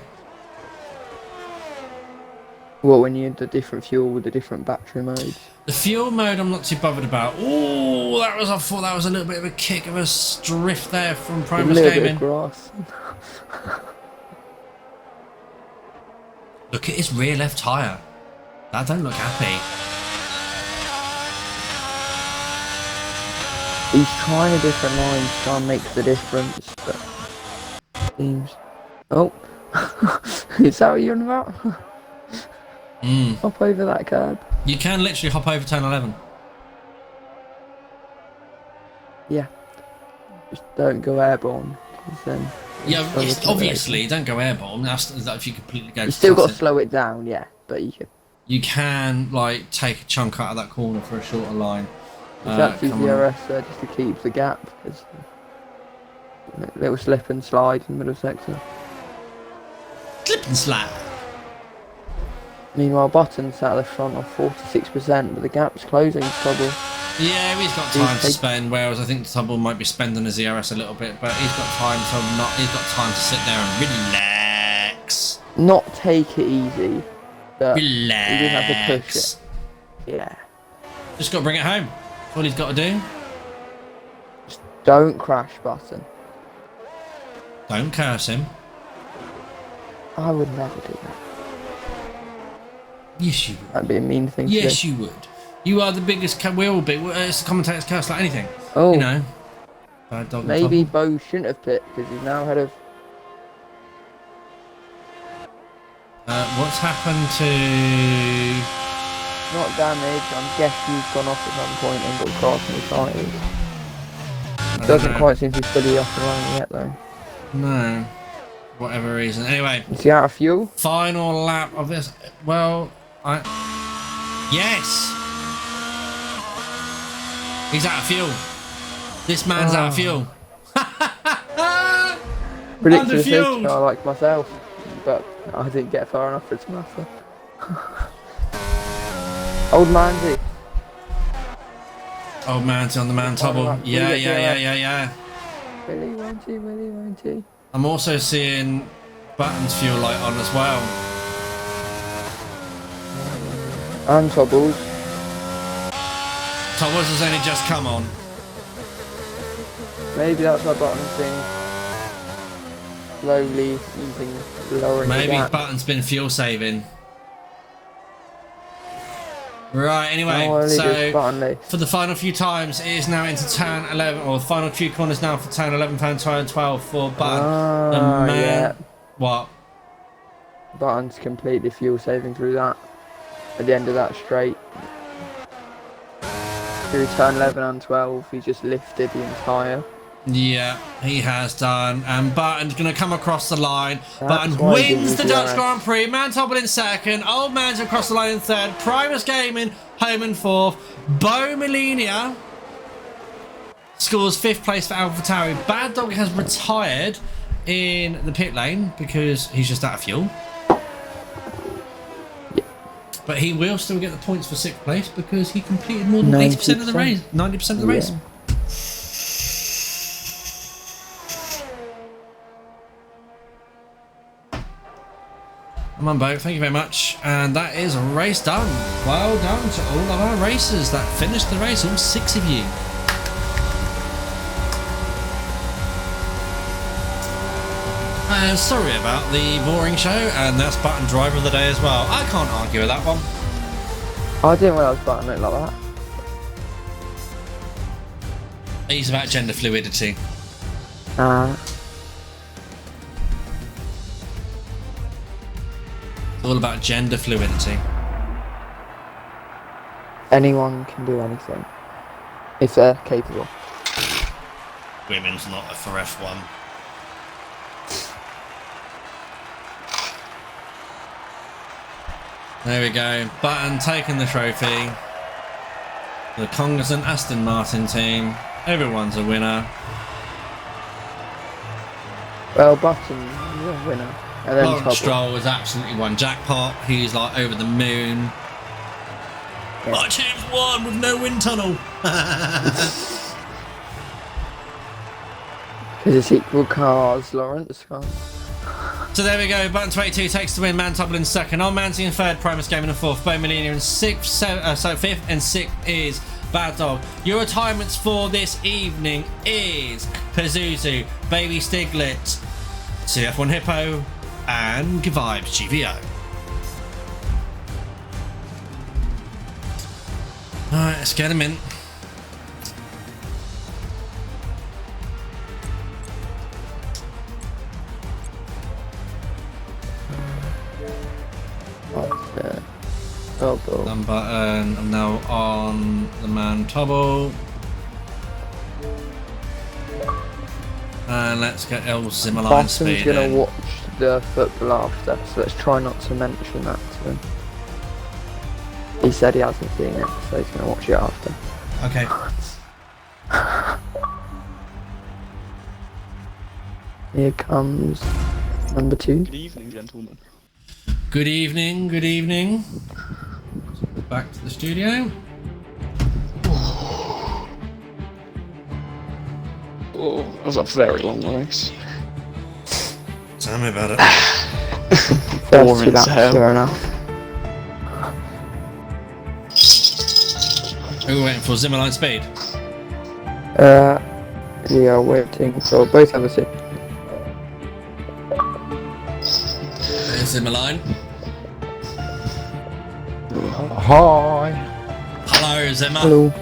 What, when you had the different fuel with the different battery modes? The fuel mode I'm not too bothered about. Oh, I thought that was a little bit of a kick of a drift there from Primus Gaming. Gaming. Grass. Look at his rear left tyre. That don't look happy. He's trying a different line to try and make the difference, but seems. Oh, is that what you're on about? Hop over that curb. You can literally hop over turn 11. Yeah. Just don't go airborne. 'Cause then Yeah, struggle yes, to obviously, don't go airborne. That's if you completely go. You still got to flat. slow it down, yeah, but you can. You can like take a chunk out of that corner for a shorter line. It's actually come on. DRS there just to keep the gap. It's a little slip and slide in the middle sector. Slip and slide. Meanwhile, Button's sat at the front of 46%, but the gap's closing trouble. Yeah, he's got time to spend. Whereas I think Tubble might be spending his ERS a little bit, but he's got time to not. He's got time to sit there and relax. Not take it easy, but Relax. he didn't have to push it. Yeah. Just got to bring it home. That's all he's got to do. Just don't crash, Button. Don't curse him. I would never do that. Yes, you would. That'd be a mean thing to Yes, do. you would. You are the biggest. We're all big. It's the commentator's curse like anything. Oh, You know. Bad dog. maybe Bo shouldn't have picked because he's now ahead of. What's happened to? Not damage. I'm guessing he's gone off at some point and got crossed in the tyres. I don't Doesn't know. quite seem to be fully off and running yet though. No. Whatever reason. Anyway. Is he out of fuel? Final lap of this. Well, yes. He's out of fuel. This man's out of fuel. Ridiculous fuel. safety car like myself, but I didn't get far enough for it to matter. Old Mandy. Old man's on the man tubble. Yeah. Willy, won't he? Willy, won't he? I'm also seeing Button's fuel light on as well. And Tobbles. Thomas has only just come on. Maybe that's why Button's been slowly lowering the Maybe gap. Button's been fuel saving. Right, anyway, How early does so Button leave? for the final few times, it is now into turn 11, or the final few corners now for turn 11, turn 12 for Button. The man. Yeah. What? Button's completely fuel saving through that. At the end of that straight. Through turn 11 and 12, he just lifted the entire. Yeah, he has done. And Button's going to come across the line. Button why he wins the didn't Dutch DRS. Grand Prix. Man Tobble in second. Old Man's across the line in third. Primus Gaming home in fourth. Bo Millenia scores fifth place for AlphaTauri. Bad Dog has retired in the pit lane because he's just out of fuel. But he will still get the points for sixth place because he completed more than 80% of the race. 90% of the race. Yeah. Come on, Bo. Thank you very much. And that is race done. Well done to all of our racers that finished the race, all 6 of you. Sorry about the boring show, and that's Button driver of the day as well. I can't argue with that one. I didn't realise Button looked like that. It's about gender fluidity. It's all about gender fluidity. Anyone can do anything. If they're capable. Women's not a for F1. There we go. Button taking the trophy. The Cognizant Aston Martin team. Everyone's a winner. Well, Button, you're a winner. And then Lawrence Tobble. Stroll was absolutely one jackpot. He's like over the moon. Yeah. My team's won with no wind tunnel. Because it's equal cars, Lawrence. So there we go. Button 22 takes the win. Man Tobble in second. On Manty in third. Primus Gaming in fourth. Bo Millenia in sixth. So fifth and sixth is Bad Dog. Your retirements for this evening is Pazuzu, Baby Stiglet, CF1 Hippo, and Vibes GVO. Alright, let's get him in. Tobble. Done Button. I'm now on the Man Tobble. And let's get El Zimmerline Bottom's speed gonna in. watch the football after, so let's try not to mention that to him. He said he hasn't seen it, so he's gonna watch it after. Okay. Here comes number 2. Good evening, gentlemen. Good evening, good evening. Back to the studio. Oh, that was a very long race. Tell me about it. First 2 Boring laps, as hell. fair enough. Who are we waiting for? Zimmerline speed? We are waiting for both of us here. There's Zimmerline. Hi. Hello, Zimmer. Hello.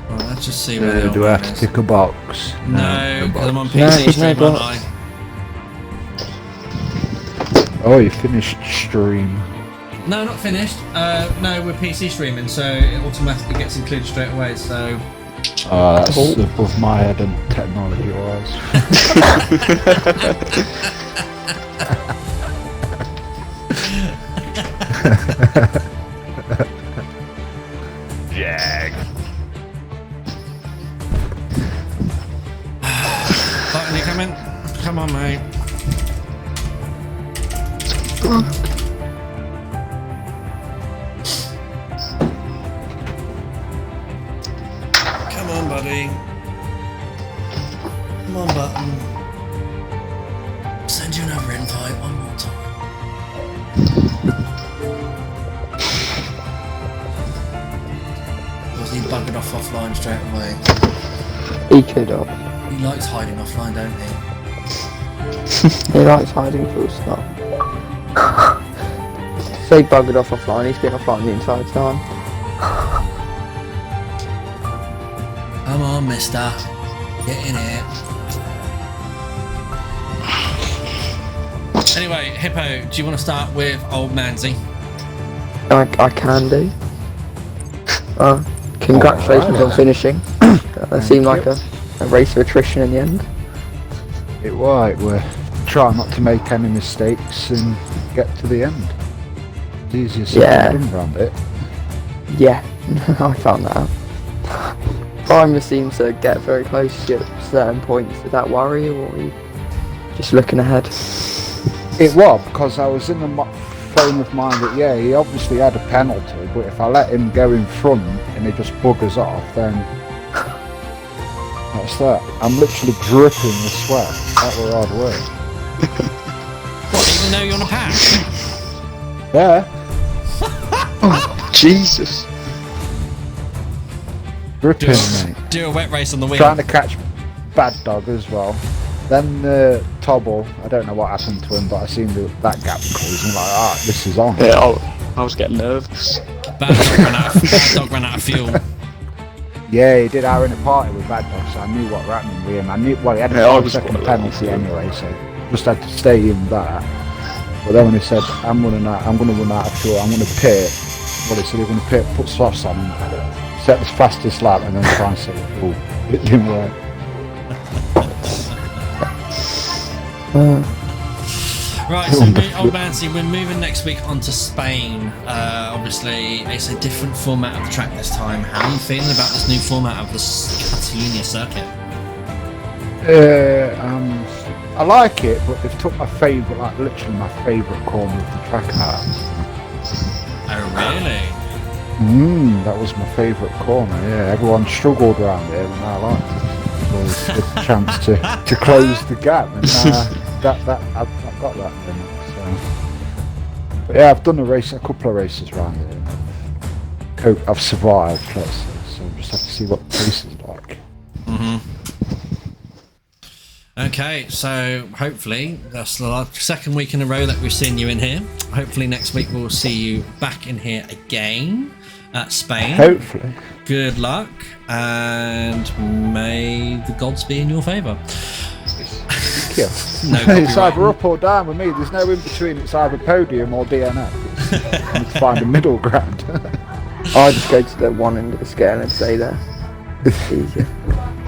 Right, let's just see where Do I have to tick a box? No, because I'm on No, PC there's no stream, aren't I? box. Oh, you finished stream. No, not finished. No, we're PC streaming, so it automatically gets included straight away, so... That's above my head and technology-wise. Jag. Button, you coming? Come on, mate. Come on, buddy. Come on, Button. Send you another invite one more time. Was he buggered off offline straight away? He could have. He likes hiding offline, don't he? He likes hiding full stop. Say buggered off offline, he's been offline the entire time. Come on, mister. Get in here. Anyway, Hippo, do you want to start with old Manzi? I can do. Congratulations on finishing. That seemed like a race of attrition in the end. We're trying not to make any mistakes and get to the end. It's easier said than done around it. Yeah, I found that out. Primer seems to get very close to certain points. Did that worry you, or were you just looking ahead? It was, because I was in the frame of mind that, yeah, he obviously had a penalty, but if I let him go in front and he just buggers off, then that's that. I'm literally dripping with sweat. That were hard work. What, even though you're on a pack? Yeah, Oh, Jesus. dripping, mate. Do a wet race on the wheel. Trying to catch Bad Dog as well. Then Tobble, I don't know what happened to him, but I seen that gap close and like, this is on. Yeah, I was getting nervous. Bad dog ran out of fuel. Yeah, he did hour in a party with Bad Dog, so I knew what was happening with him. I knew, well, he had a Yeah, I was 5-second quite penalty lucky. anyway, so just had to stay in that. But then when he said, I'm going to run out of fuel, I'm going to pit, well, he said he's going to pit, put softs on, set the fastest lap, and then try and save fuel. It didn't work. Right, so old Manzi, we're moving next week on to Spain. Obviously, it's a different format of the track this time. How are you feeling about this new format of the Catalonia circuit? I like it, but they've took my favourite, like literally my favourite corner of the track out. Oh, really? That was my favourite corner, yeah. Everyone struggled around there and I liked it. So it's a good chance to close the gap, and I've got that then. So. But yeah, I've done a couple of races around here. I've survived, let's say, so just have to see what the pace is like. Okay, so hopefully that's the second week in a row that we've seen you in here. Hopefully next week we'll see you back in here again at Spain. Hopefully. Good luck, and may the gods be in your favour. Thank you. No It's copyright. either up or down with me. There's no in between. It's either podium or DNF. I need to find a middle ground. I just go to the one end of the scale and stay there. It's easier.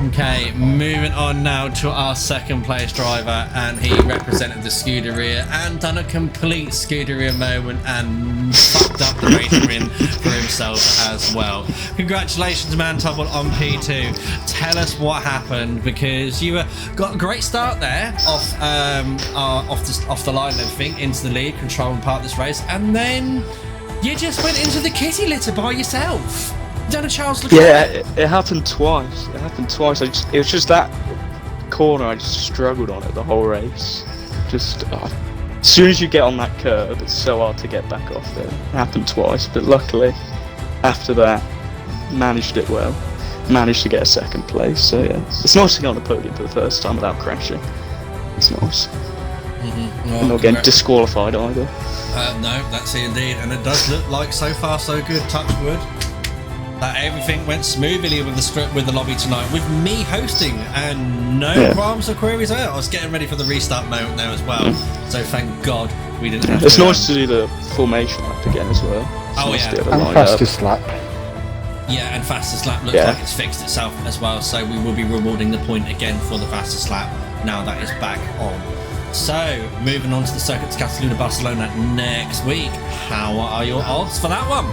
Okay, moving on now to our second place driver, and he represented the Scuderia and done a complete Scuderia moment and fucked up the race win for himself as well. Congratulations, man, Tubble, on P2. Tell us what happened, because you got a great start there off the line and everything, into the lead, controlling part of this race, and then you just went into the kitty litter by yourself. Done a Charles Leclerc. Yeah, it happened twice. It happened twice. It was just that corner. I just struggled on it the whole race. Just as soon as you get on that curb, it's so hard to get back off it. It happened twice, but luckily, after that, managed it well. Managed to get a second place. So yeah, it's nice to get on the podium for the first time without crashing. It's nice. Well, I'm not getting disqualified either. No, that's it indeed, and it does look like so far so good. Touch wood. That everything went smoothly with the lobby tonight, with me hosting and no qualms or queries out. I was getting ready for the restart moment there as well, so thank God we didn't have to. It's nice to do the formation lap again as well. And fastest lap. Yeah, and fastest lap looks like it's fixed itself as well, so we will be rewarding the point again for the fastest lap now that is back on. So, moving on to the Circuit de Catalunya Barcelona next week. How are your odds for that one?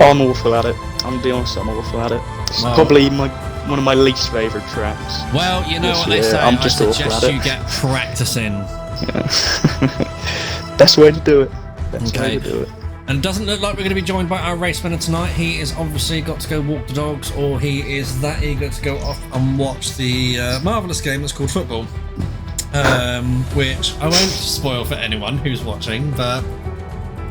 I'm awful at it. I'm gonna be honest, I'm awful at it. It's probably one of my least favourite tracks. Well, you know what they say, I suggest you get practicing. Yeah. Best way to do it. Best way to do it. And it doesn't look like we're going to be joined by our race winner tonight. He is obviously got to go walk the dogs, or he is that eager to go off and watch the marvellous game that's called football. Which I won't spoil for anyone who's watching, but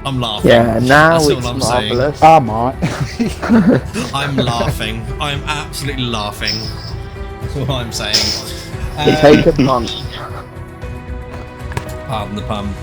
I'm laughing. Yeah, now that's it's all I'm marvellous. saying. I might. I'm laughing. I'm absolutely laughing. That's all I'm saying. Take a punt. Pardon the pun.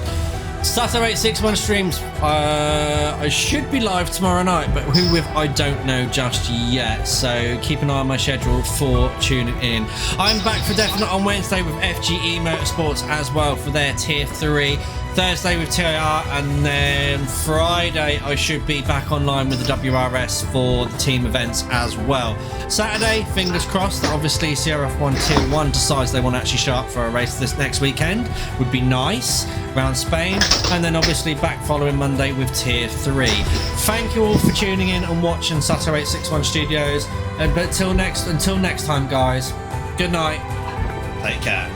Saturday 861 streams. I should be live tomorrow night, but who with I don't know just yet. So keep an eye on my schedule for tuning in. I'm back for definite on Wednesday with FGE Motorsports as well for their Tier 3. Thursday with TIR, and then Friday I should be back online with the WRS for the team events as well. Saturday, fingers crossed that obviously CRF1 Tier 1 decides they want to actually show up for a race this next weekend. Would be nice, around Spain, and then obviously back following Monday with Tier 3. Thank you all for tuning in and watching Saturday 861 Studios, and until next time guys, good night, take care.